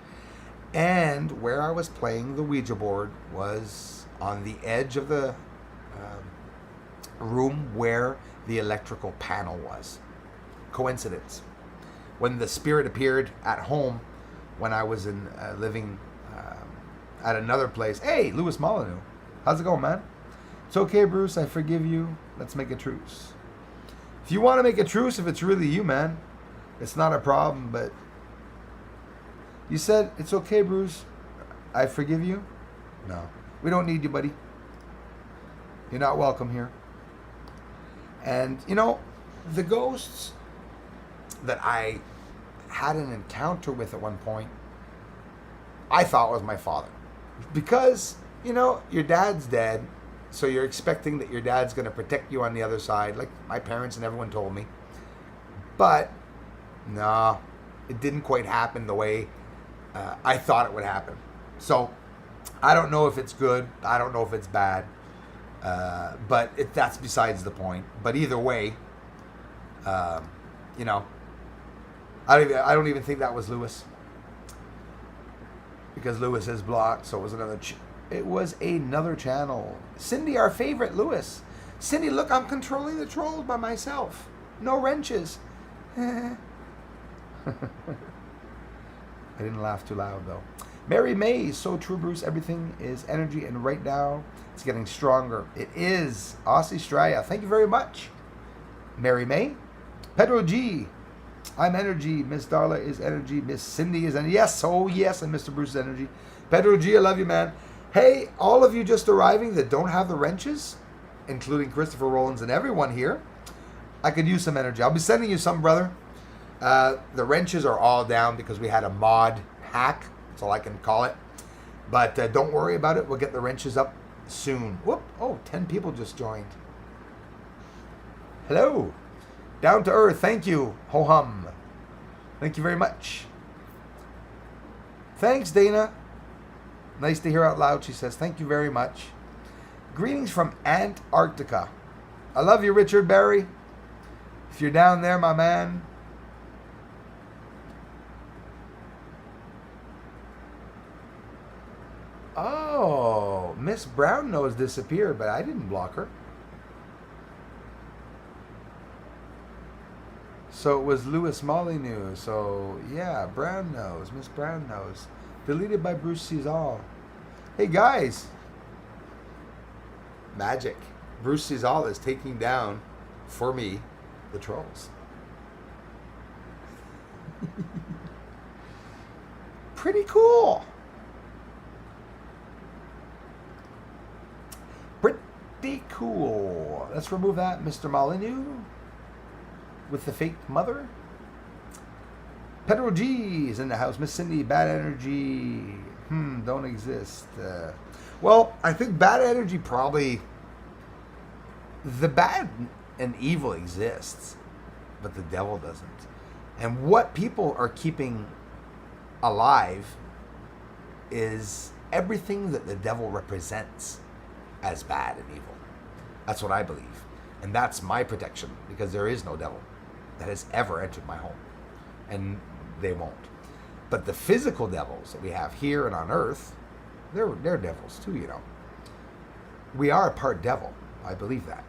And where I was playing the Ouija board was on the edge of the room where the electrical panel was. Coincidence. When the spirit appeared at home, when I was living at another place. Hey, Louis Molyneux. How's it going, man? It's okay, Bruce. I forgive you. Let's make a truce. If you want to make a truce, if it's really you, man, it's not a problem, but you said, it's okay, Bruce. I forgive you? No. We don't need you, buddy. You're not welcome here. And, the ghosts that I had an encounter with at one point, I thought was my father. Because, your dad's dead, so you're expecting that your dad's going to protect you on the other side, like my parents and everyone told me. But, no, it didn't quite happen the way I thought it would happen. So, I don't know if it's good. I don't know if it's bad. But that's besides the point. But either way, I don't even think that was Lewis. Because Lewis is blocked, so it was another channel. Cindy, our favorite, Lewis. Cindy, look, I'm controlling the trolls by myself. No wrenches. I didn't laugh too loud, though. Mary May, so true, Bruce. Everything is energy, and right now it's getting stronger. It is. Aussie Australia. Thank you very much. Mary May. Pedro G. I'm energy. Miss Darla is energy. Miss Cindy is energy. Yes, oh yes, and Mr. Bruce is energy. Pedro G, I love you, man. Hey, all of you just arriving that don't have the wrenches, including Christopher Rollins and everyone here, I could use some energy. I'll be sending you some, brother. The wrenches are all down because we had a mod hack. That's all I can call it. But don't worry about it. We'll get the wrenches up soon. Whoop. Oh, 10 people just joined. Hello. Down to earth. Thank you. Ho hum. Thank you very much. Thanks, Dana. Nice to hear out loud, she says. Thank you very much. Greetings from Antarctica. I love you, Richard Barry. If you're down there, my man. Oh, Miss Brown Nose disappeared, but I didn't block her. So it was Lewis Molyneux. So, yeah, Brown Nose, Miss Brown Nose. Deleted by Bruce Cesal. Hey, guys. Magic. Bruce Cesal is taking down, for me, the trolls. Pretty cool. Pretty cool. Let's remove that, Mr. Molyneux. With the fake mother. Pedro G is in the house. Miss Cindy, bad energy. Don't exist. Well, I think bad energy probably... The bad and evil exists, but the devil doesn't. And what people are keeping alive is everything that the devil represents as bad and evil. That's what I believe. And that's my protection, because there is no devil that has ever entered my home. And they won't. But the physical devils that we have here and on earth, they're devils too, you know. We are a part devil. I believe that.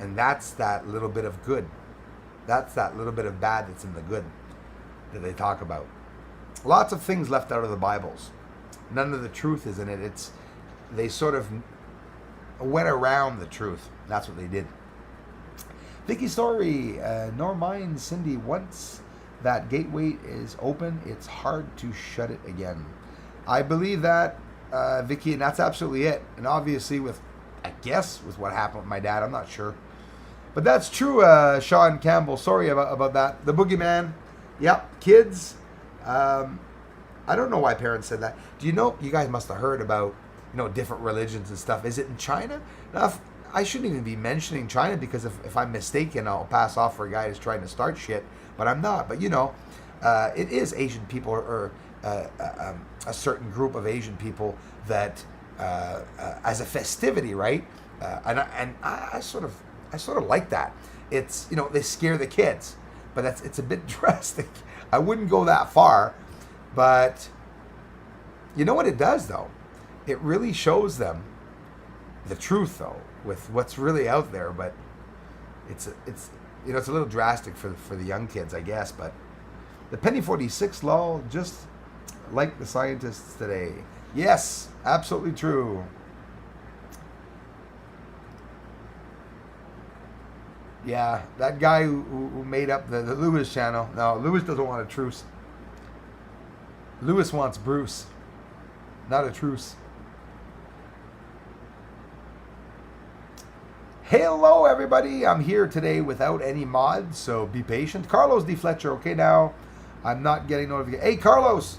And that's that little bit of good. That's that little bit of bad that's in the good that they talk about. Lots of things left out of the Bibles. None of the truth is in it. They sort of went around the truth. That's what they did. Vicky Story, nor mine, Cindy. Once that gateway is open, it's hard to shut it again. I believe that, Vicky, and that's absolutely it. And obviously with what happened with my dad, I'm not sure. But that's true, Sean Campbell. Sorry about that. The boogeyman. Yep, kids. I don't know why parents said that. Do you know, you guys must have heard about, different religions and stuff. Is it in China? Now, I shouldn't even be mentioning China, because if I'm mistaken, I'll pass off for a guy who's trying to start shit. But I'm not. But, it is Asian people, or a certain group of Asian people that, as a festivity, right? And I sort of like that. It's, they scare the kids, but it's a bit drastic. I wouldn't go that far, but you know what it does, though? It really shows them the truth, though, with what's really out there. But it's a little drastic for the young kids, I guess. But the Penny 46 lol, just like the scientists today. Yes, absolutely true. Yeah, that guy who made up the Lewis channel. No, Lewis doesn't want a truce. Lewis wants Bruce, not a truce. Hello, everybody. I'm here today without any mods, so be patient. Carlos D. Fletcher. Okay, now I'm not getting notifications. Hey, Carlos.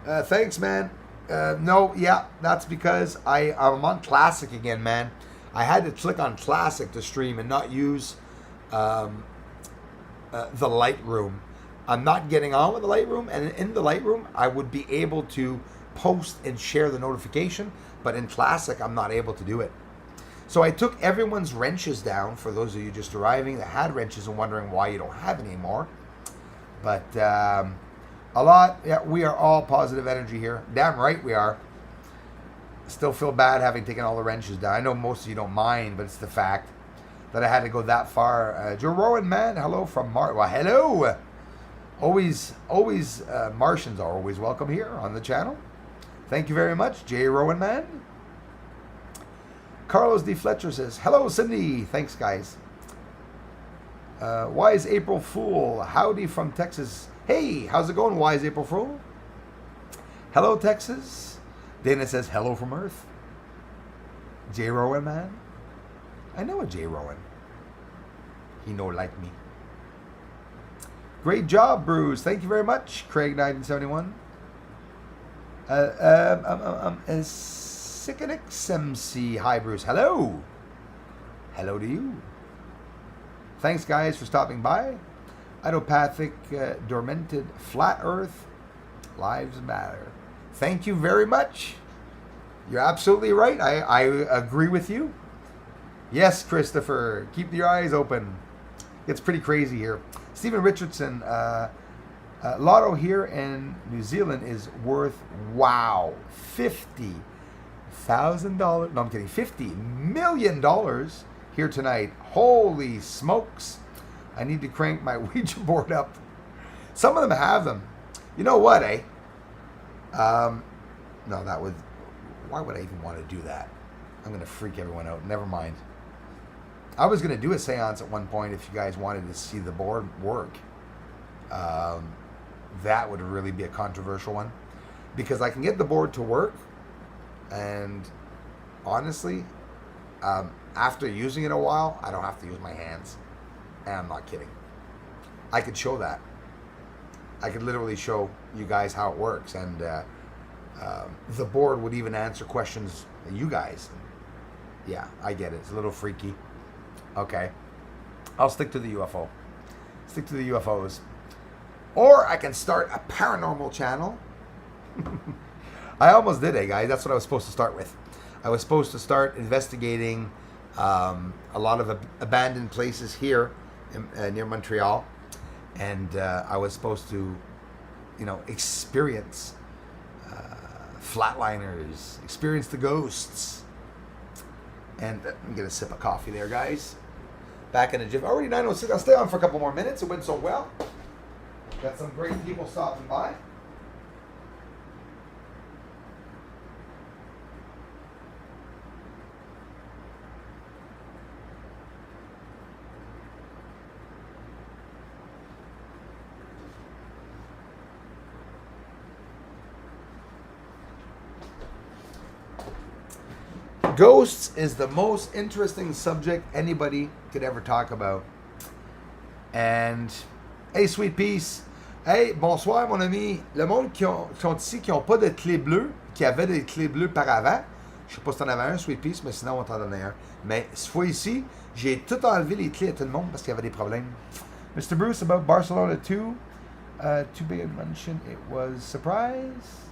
Thanks, man. No, yeah, that's because I'm on Classic again, man. I had to click on Classic to stream and not use the Lightroom. I'm not getting on with the Lightroom, and in the Lightroom, I would be able to post and share the notification, but in Classic, I'm not able to do it. So I took everyone's wrenches down, for those of you just arriving that had wrenches and wondering why you don't have any more. But a lot, yeah, we are all positive energy here. Damn right we are. Still feel bad having taken all the wrenches down. I know most of you don't mind, but it's the fact that I had to go that far. Joe Rowan, man, hello from Well, hello. Always, Martians are always welcome here on the channel. Thank you very much, J. Rowan Man. Carlos D. Fletcher says, hello, Cindy. Thanks, guys. Wise April Fool. Howdy from Texas. Hey, how's it going, Wise April Fool? Hello, Texas. Dana says, hello from Earth. J. Rowan Man. I know a J. Rowan. He no like me. Great job, Bruce. Thank you very much, Craig 1971. Sikanix MC. Hi, Bruce. Hello. Hello to you. Thanks, guys, for stopping by. Idopathic, Dormented, Flat Earth, Lives Matter. Thank you very much. You're absolutely right. I agree with you. Yes, Christopher. Keep your eyes open. It's pretty crazy here. Stephen Richardson, Lotto here in New Zealand is worth, wow, $50,000. No, I'm kidding. $50 million here tonight. Holy smokes. I need to crank my Ouija board up. Some of them have them. You know what, eh? No, that would... Why would I even want to do that? I'm going to freak everyone out. Never mind. I was going to do a seance at one point if you guys wanted to see the board work. That would really be a controversial one. Because I can get the board to work. And honestly, after using it a while, I don't have to use my hands. And I'm not kidding. I could show that. I could literally show you guys how it works. And the board would even answer questions you guys. Yeah, I get it. It's a little freaky. Okay. I'll stick to the UFO. Stick to the UFOs. Or I can start a paranormal channel. I almost did it, guys. That's what I was supposed to start with. I was supposed to start investigating a lot of abandoned places here near Montreal. And I was supposed to, experience flatliners, experience the ghosts. And I'm going to sip a coffee there, guys. Back in the gym. Already 9:06. I'll stay on for a couple more minutes. It went so well. Got some great people stopping by. Ghosts is the most interesting subject anybody could ever talk about. And, hey, Sweet Peace. Hey, bonsoir, mon ami. Le monde qui sont ici, qui n'ont pas de clé bleue, qui avaient des clés bleues par avant. Je sais pas si t'en avais un, Sweet Peace, mais sinon, on t'en donnait un. Mais, cette fois ici, j'ai tout enlevé les clés à tout le monde parce qu'il y avait des problèmes. Mr. Bruce, about Barcelona 2. Too big a mention. It was surprise.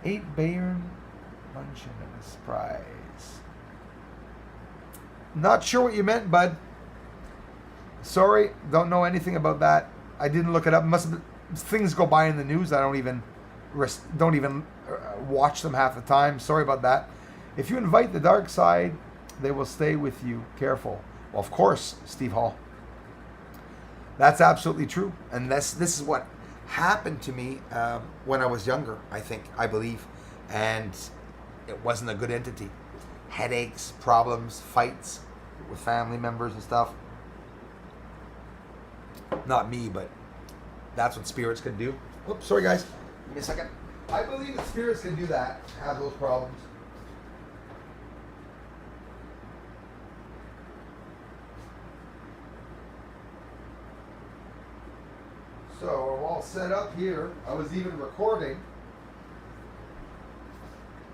8 Bayern mention and a surprise. Not sure what you meant, bud. Sorry, don't know anything about that. I didn't look it up. Must have been, things go by in the news. I don't even watch them half the time. Sorry about that. If you invite the dark side, they will stay with you. Careful. Well, of course, Steve Hall. That's absolutely true. And this is what happened to me when I was younger, I believe. And it wasn't a good entity. Headaches, problems, fights with family members and stuff. Not me, but that's what spirits can do. Oops, sorry guys. Give me a second. I believe that spirits can do that, have those problems. So we're all set up here. I was even recording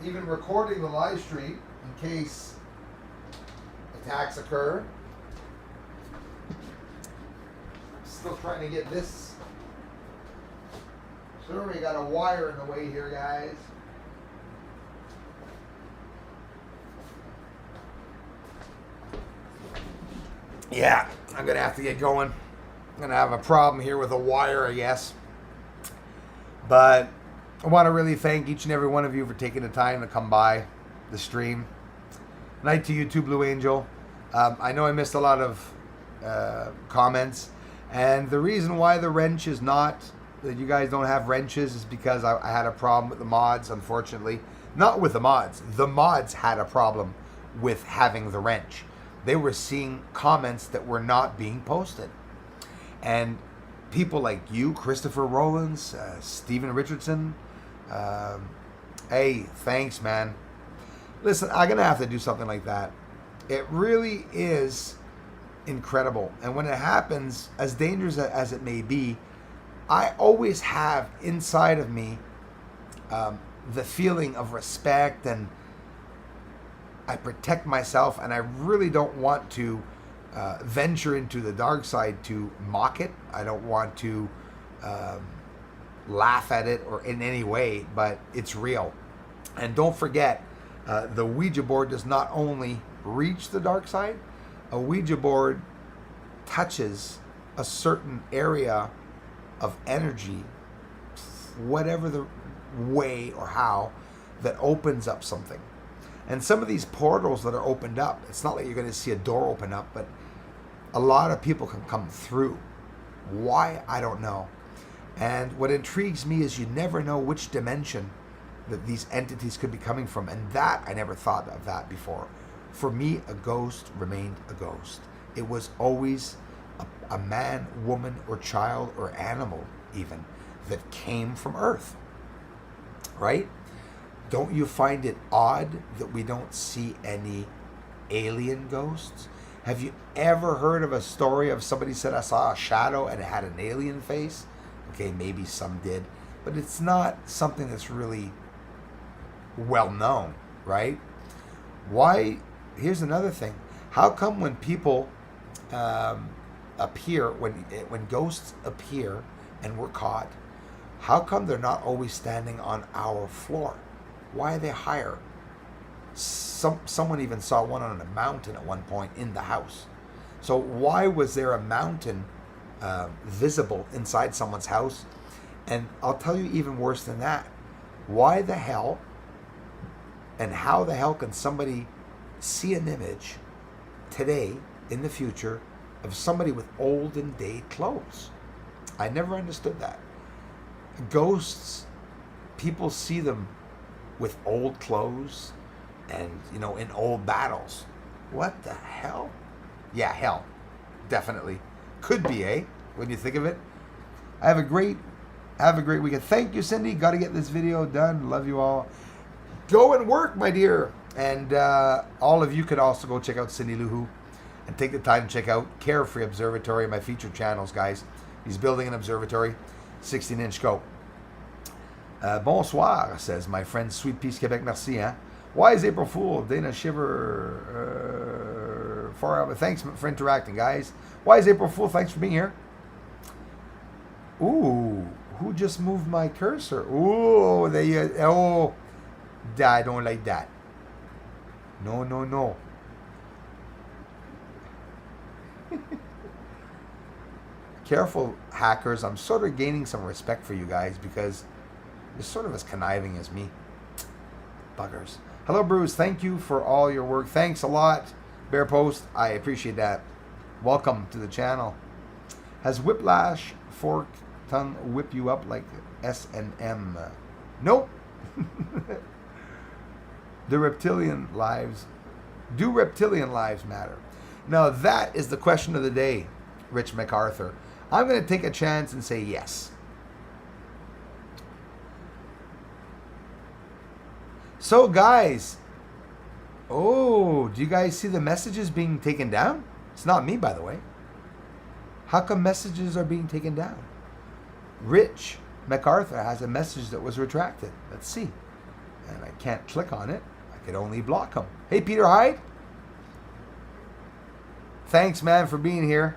the live stream in case attacks occur. I'm still trying to get this. Sure, we got a wire in the way here, guys. Yeah, I'm gonna have to get going. I'm gonna have a problem here with a wire, I guess. But I want to really thank each and every one of you for taking the time to come by the stream. Night to you too, Blue Angel. I know I missed a lot of comments. And the reason why the wrench is not, that you guys don't have wrenches, is because I had a problem with the mods, unfortunately. Not with the mods. The mods had a problem with having the wrench. They were seeing comments that were not being posted. And people like you, Christopher Rowlands, Stephen Richardson, hey, thanks, man. Listen, I'm going to have to do something like that. It really is incredible. And when it happens, as dangerous as it may be, I always have inside of me the feeling of respect, and I protect myself, and I really don't want to venture into the dark side to mock it. I don't want to laugh at it or in any way, but it's real. And don't forget, the Ouija board does not only reach the dark side, a Ouija board touches a certain area of energy, whatever the way or how, that opens up something. And some of these portals that are opened up, it's not like you're going to see a door open up, but a lot of people can come through. Why? I don't know. And what intrigues me is you never know which dimension that these entities could be coming from. And that, I never thought of that before. For me, a ghost remained a ghost. It was always a man, woman, or child, or animal even, that came from Earth. Right? Don't you find it odd that we don't see any alien ghosts? Have you ever heard of a story of somebody said, I saw a shadow and it had an alien face? Okay, maybe some did, but it's not something that's really well known, right? Why? Here's another thing. How come when people appear, when ghosts appear and we're caught, how come they're not always standing on our floor? Why are they higher? Someone even saw one on a mountain at one point in the house. So why was there a mountain visible inside someone's house? And I'll tell you even worse than that. Why the hell and how the hell can somebody see an image today, in the future, of somebody with olden day clothes? I never understood that. Ghosts, people see them with old clothes and, in old battles. What the hell? Yeah, hell. Definitely. Could be, eh? When you think of it. Have a great weekend. Thank you, Cindy. Got to get this video done. Love you all. Go and work, my dear. And all of you could also go check out Cindy Lou Who and take the time to check out Carefree Observatory, my featured channels, guys. He's building an observatory, 16-inch scope. Bonsoir, says my friend Sweet Peace Quebec. Merci, hein? Why is April Fool? Dana Shiver. Thanks for interacting, guys. Why is April Fool? Thanks for being here. Ooh, who just moved my cursor? Ooh, I don't like that. No. Careful, hackers. I'm sort of gaining some respect for you guys because you're sort of as conniving as me. Buggers. Hello, Bruce. Thank you for all your work. Thanks a lot, Bear Post. I appreciate that. Welcome to the channel. Has Whiplash Fork Tongue whip you up like S&M? Nope. Do reptilian lives matter? Now that is the question of the day, Rich MacArthur. I'm going to take a chance and say yes. So guys, do you guys see the messages being taken down? It's not me, by the way. How come messages are being taken down? Rich MacArthur has a message that was retracted. Let's see. And I can't click on it. I could only block him. Hey, Peter Hyde. Thanks, man, for being here.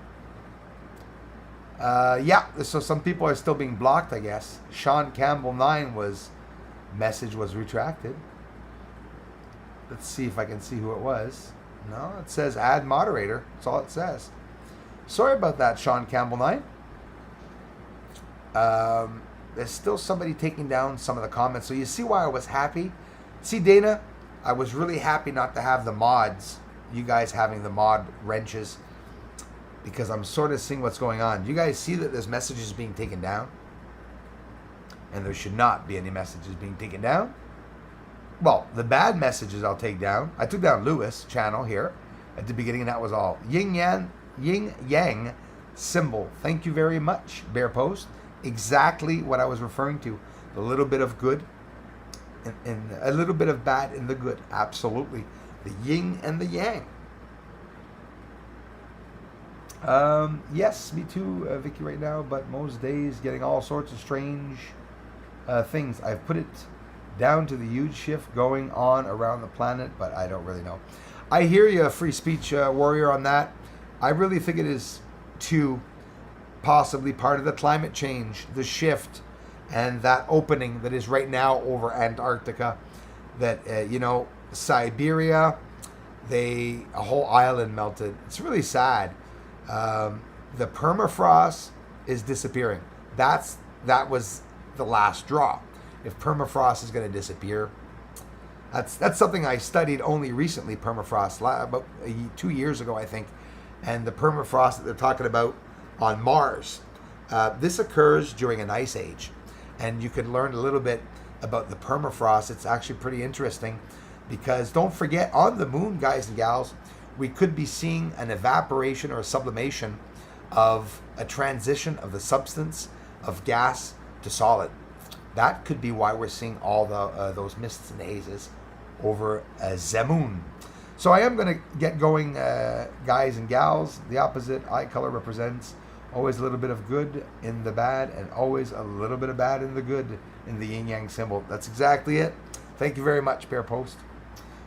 Yeah, so some people are still being blocked, I guess. Sean Campbell 9 message was retracted. Let's see if I can see who it was. No, it says add moderator. That's all it says. Sorry about that, Sean Campbell 9. There's still somebody taking down some of the comments. So you see why I was happy? See, Dana, I was really happy not to have the mods. You guys having the mod wrenches. because I'm sort of seeing what's going on. Do you guys see that there's messages being taken down? And there should not be any messages being taken down. Well, the bad messages I'll take down. I took down Lewis' channel here at the beginning, and that was all. Yin Yang symbol. Thank you very much, Bear Post. Exactly what I was referring to. A little bit of good and a little bit of bad in the good. Absolutely. The yin and the yang. Yes, me too, Vicky, right now, but most days getting all sorts of strange things. I've put it down to the huge shift going on around the planet, but I don't really know. I hear you, free speech warrior, on that. I really think it is too possibly part of the climate change, the shift, and that opening that is right now over Antarctica, that, Siberia, a whole island melted. It's really sad. The permafrost is disappearing. That was the last straw. If permafrost is going to disappear, that's something I studied only recently. Permafrost, about 2 years ago, I think, and the permafrost that they're talking about on Mars. This occurs during an ice age, and you can learn a little bit about the permafrost. It's actually pretty interesting, because don't forget, on the moon, guys and gals, we could be seeing an evaporation or a sublimation of a transition of the substance of gas to solid. That could be why we're seeing all those mists and hazes over Zemun. So I am going to get going, guys and gals. The opposite eye color represents always a little bit of good in the bad, and always a little bit of bad in the good in the yin-yang symbol. That's exactly it. Thank you very much, Bear Post.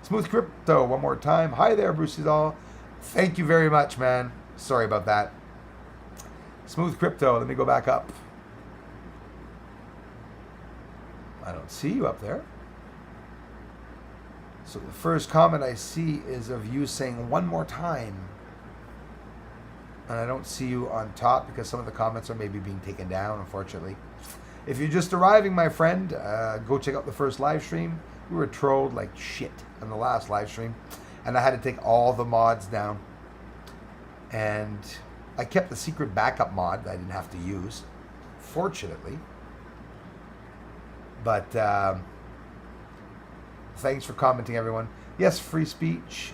Smooth Crypto, one more time. Hi there, Brucey Doll. Thank you very much, man. Sorry about that. Smooth Crypto, let me go back up. I don't see you up there. So the first comment I see is of you saying one more time. And I don't see you on top because some of the comments are maybe being taken down, unfortunately. If you're just arriving, my friend, go check out the first live stream. We were trolled like shit on the last live stream, and I had to take all the mods down. And I kept the secret backup mod that I didn't have to use, fortunately. But thanks for commenting, everyone. Yes, free speech.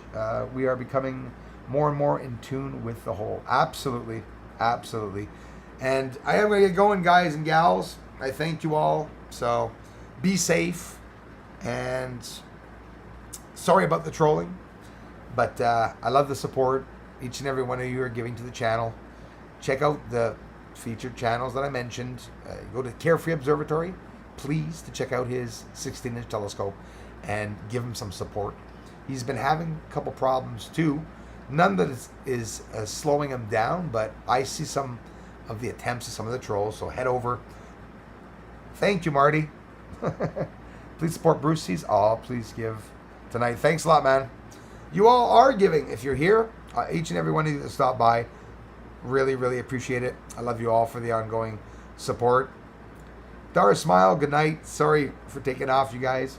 We are becoming more and more in tune with the whole. Absolutely, absolutely. And I am going to get going, guys and gals. I thank you all. So be safe. And sorry about the trolling, but I love the support each and every one of you are giving to the channel. Check out the featured channels that I mentioned. Go to Carefree Observatory, please, to check out his 16-inch telescope and give him some support. He's been having a couple problems too. None that is slowing him down, but I see some of the attempts of some of the trolls, so head over. Thank you, Marty. Please support Brucey's. Please give tonight. Thanks a lot, man. You all are giving if you're here. Each and every one of you that stopped by. Really, really appreciate it. I love you all for the ongoing support. Dara Smile, good night. Sorry for taking off, you guys.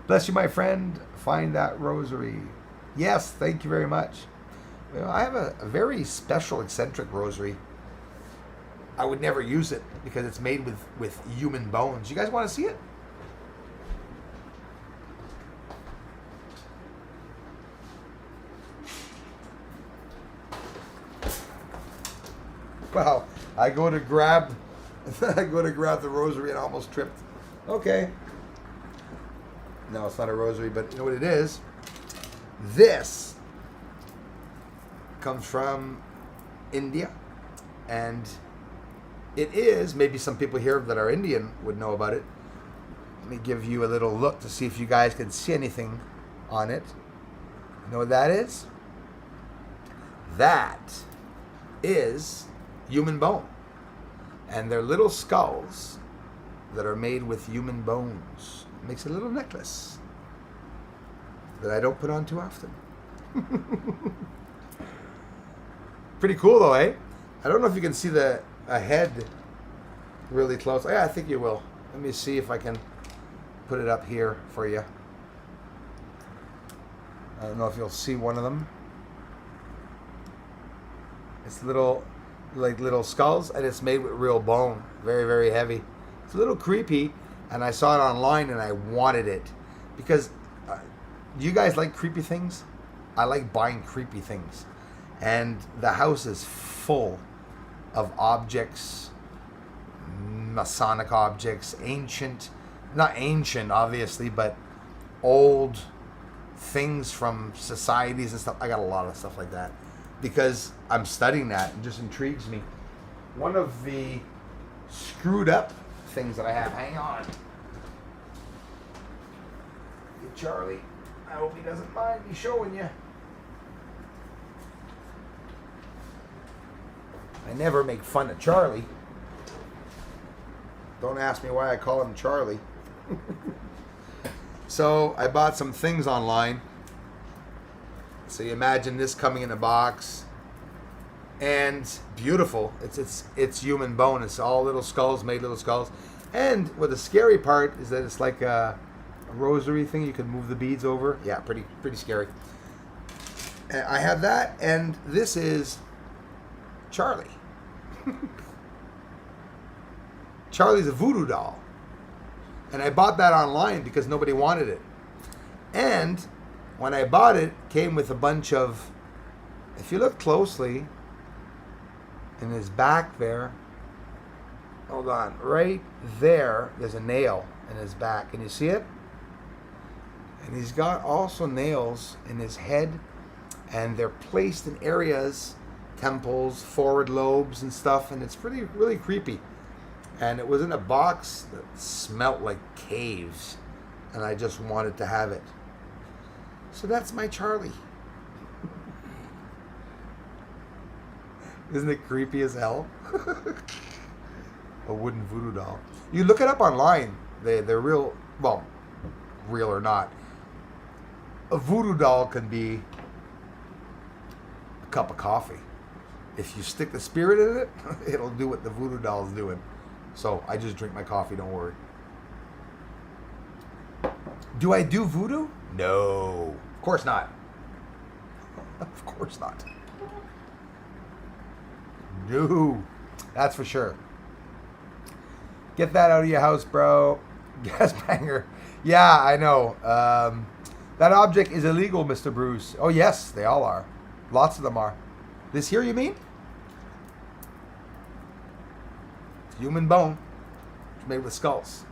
Bless you, my friend. Find that rosary. Yes, thank you very much. I have a very special eccentric rosary. I would never use it because it's made with human bones. You guys want to see it? Wow, I go to grab the rosary and I almost tripped. Okay. No, it's not a rosary, but you know what it is? This comes from India, and it is, maybe some people here that are Indian would know about it. Let me give you a little look to see if you guys can see anything on it. You know what that is? That is human bone. And they're little skulls that are made with human bones. It makes a little necklace that I don't put on too often. Pretty cool though, eh? I don't know if you can see a head really close. Yeah, I think you will. Let me see if I can put it up here for you. I don't know if you'll see one of them. It's little skulls, and it's made with real bone. Very, very heavy. It's a little creepy, and I saw it online, and I wanted it because. Do you guys like creepy things? I like buying creepy things, and the house is full of objects, Masonic objects, not ancient, obviously, but old things from societies and stuff. I got a lot of stuff like that because I'm studying that. It just intrigues me. One of the screwed up things that I have. Hang on. Charlie. I hope he doesn't mind me showing you. I never make fun of Charlie. Don't ask me why I call him Charlie. So I bought some things online. So you imagine this coming in a box, and beautiful. It's human bone. It's all little skulls, made little skulls. And what the scary part is that it's like a rosary thing. You can move the beads over. Yeah, pretty scary. I have that, and this is Charlie. Charlie's a voodoo doll, and I bought that online because nobody wanted it. And when I bought it, it came with a bunch of. If you look closely, in his back there. Hold on, right there. There's a nail in his back. Can you see it? And he's got also nails in his head, and they're placed in areas, temples, forward lobes and stuff, and it's really creepy. And it was in a box that smelt like caves, and I just wanted to have it. So that's my Charlie. Isn't it creepy as hell? A wooden voodoo doll. You look it up online. They're real, well, real or not. A voodoo doll can be a cup of coffee. If you stick the spirit in it, it'll do what the voodoo doll is doing. So I just drink my coffee, don't worry. Do I do voodoo? No. Of course not. Of course not. No. That's for sure. Get that out of your house, bro. Gas banger. Yeah, I know. That object is illegal, Mr. Bruce. Oh, yes, they all are. Lots of them are. This here, you mean? It's human bone. It's made with skulls.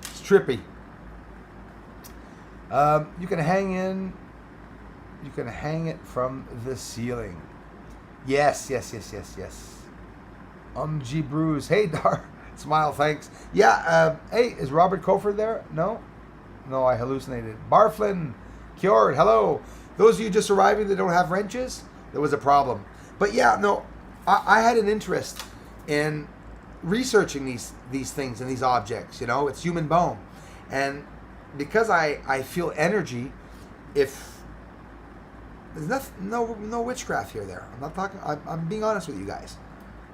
It's trippy. You can hang it from the ceiling. Yes. G. Bruce. Hey, Dar. Smile, thanks. Yeah, hey, is Robert Cofer there? No, I hallucinated. Barflin, cured, hello. Those of you just arriving that don't have wrenches, there was a problem. But yeah, no, I had an interest in researching these things and these objects. You know, it's human bone. And because I feel energy, if there's no witchcraft here there. I'm not talking, I'm being honest with you guys.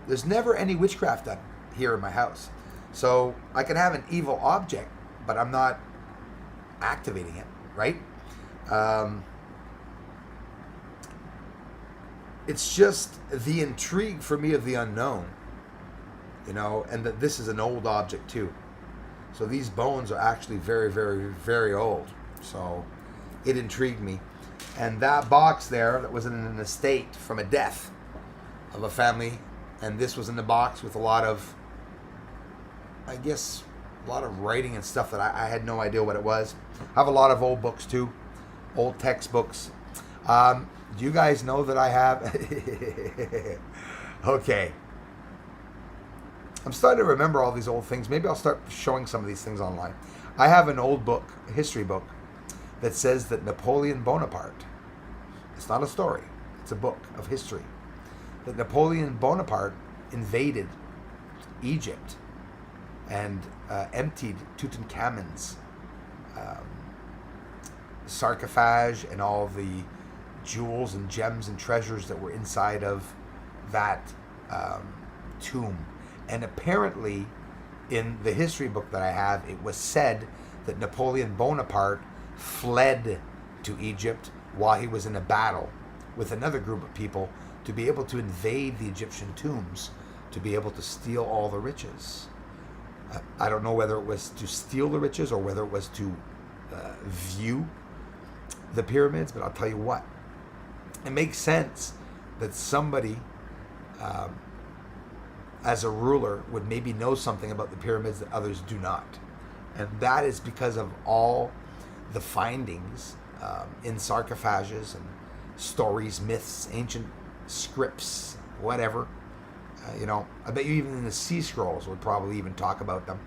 There's never any witchcraft done here in my house. So I can have an evil object, but I'm not activating it, right? It's just the intrigue for me of the unknown, you know, and that this is an old object too. So these bones are actually very, very, very old. So it intrigued me. And that box there, that was in an estate from a death of a family, and this was in the box with a lot of, I guess, a lot of writing and stuff that I had no idea what it was. I have a lot of old books too, old textbooks. Do you guys know that I have? Okay. I'm starting to remember all these old things. Maybe I'll start showing some of these things online. I have an old book, a history book, that says that Napoleon Bonaparte, it's not a story, it's a book of history, that Napoleon Bonaparte invaded Egypt and emptied Tutankhamun's sarcophage and all of the jewels and gems and treasures that were inside of that tomb. And apparently, in the history book that I have, it was said that Napoleon Bonaparte fled to Egypt while he was in a battle with another group of people to be able to invade the Egyptian tombs, to be able to steal all the riches. I don't know whether it was to steal the riches or whether it was to view the pyramids, but I'll tell you what, it makes sense that somebody as a ruler would maybe know something about the pyramids that others do not. And that is because of all the findings in sarcophages and stories, myths, ancient scripts, whatever. I bet you even in the sea scrolls would probably even talk about them.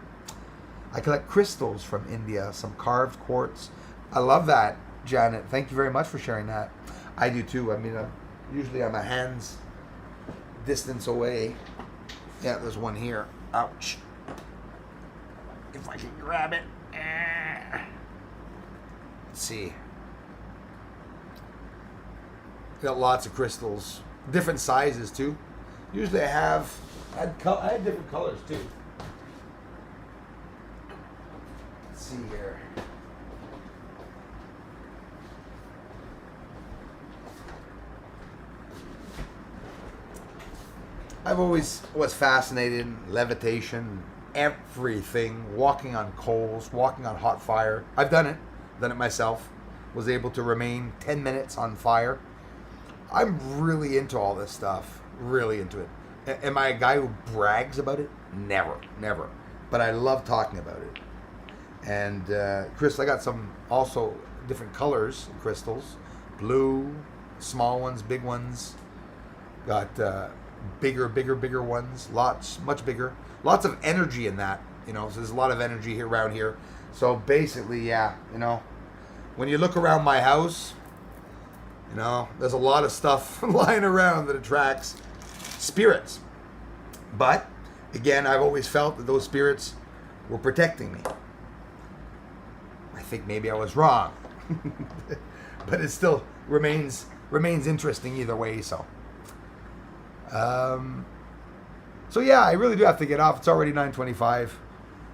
I collect crystals from India, some carved quartz. I love that, Janet. Thank you very much for sharing that. I do too. I mean, usually I'm a hand's distance away. Yeah, there's one here. Ouch. If I can grab it. Let's see. Got lots of crystals. Different sizes too. Usually I had different colors too. Let's see here. I've always was fascinated in levitation, everything, walking on coals, walking on hot fire. I've done it myself. Was able to remain 10 minutes on fire. I'm really into all this stuff, really into it. Am I a guy who brags about it? Never. But I love talking about it. And Chris, I got some also different colors of crystals. Blue, small ones, big ones. Got bigger ones, much bigger. Lots of energy in that, so there's a lot of energy here around here. So basically, yeah, when you look around my house, there's a lot of stuff lying around that attracts spirits. But again, I've always felt that those spirits were protecting me. I think maybe I was wrong, but it still remains interesting either way. So yeah, I really do have to get off. It's already 9:25.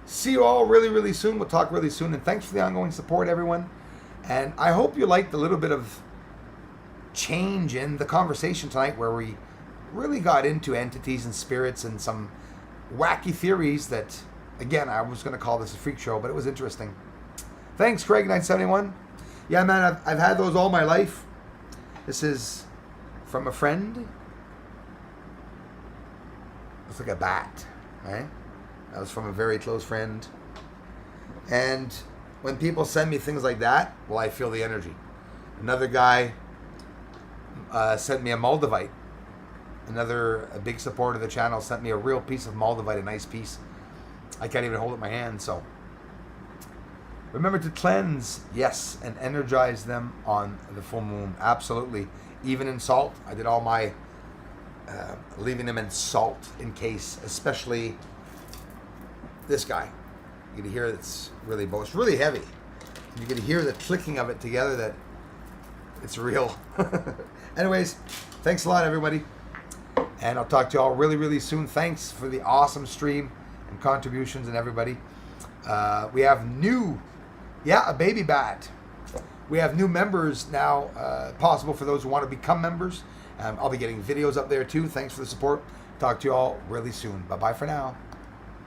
See you all really soon. We'll talk really soon. And thanks for the ongoing support, everyone. And I hope you liked a little bit of change in the conversation tonight, where we really got into entities and spirits and some wacky theories that, again, I was going to call this a freak show, but it was interesting. Thanks, Craig971. Yeah, man, I've had those all my life. This is from a friend. Looks like a bat, right? That was from a very close friend. And when people send me things like that, well, I feel the energy. Another guy sent me a Moldavite. A big supporter of the channel sent me a real piece of Moldavite, a nice piece. I can't even hold it in my hand, so. Remember to cleanse, yes, and energize them on the full moon. Absolutely. Even in salt. I did all my leaving them in salt in case, especially this guy. You can hear it's really it's really heavy. You can hear the clicking of it together, that it's real. Anyways, thanks a lot, everybody. And I'll talk to you all really soon. Thanks for the awesome stream and contributions and everybody. We have a baby bat. We have new members now, possible for those who want to become members. I'll be getting videos up there too. Thanks for the support. Talk to you all really soon. Bye-bye for now.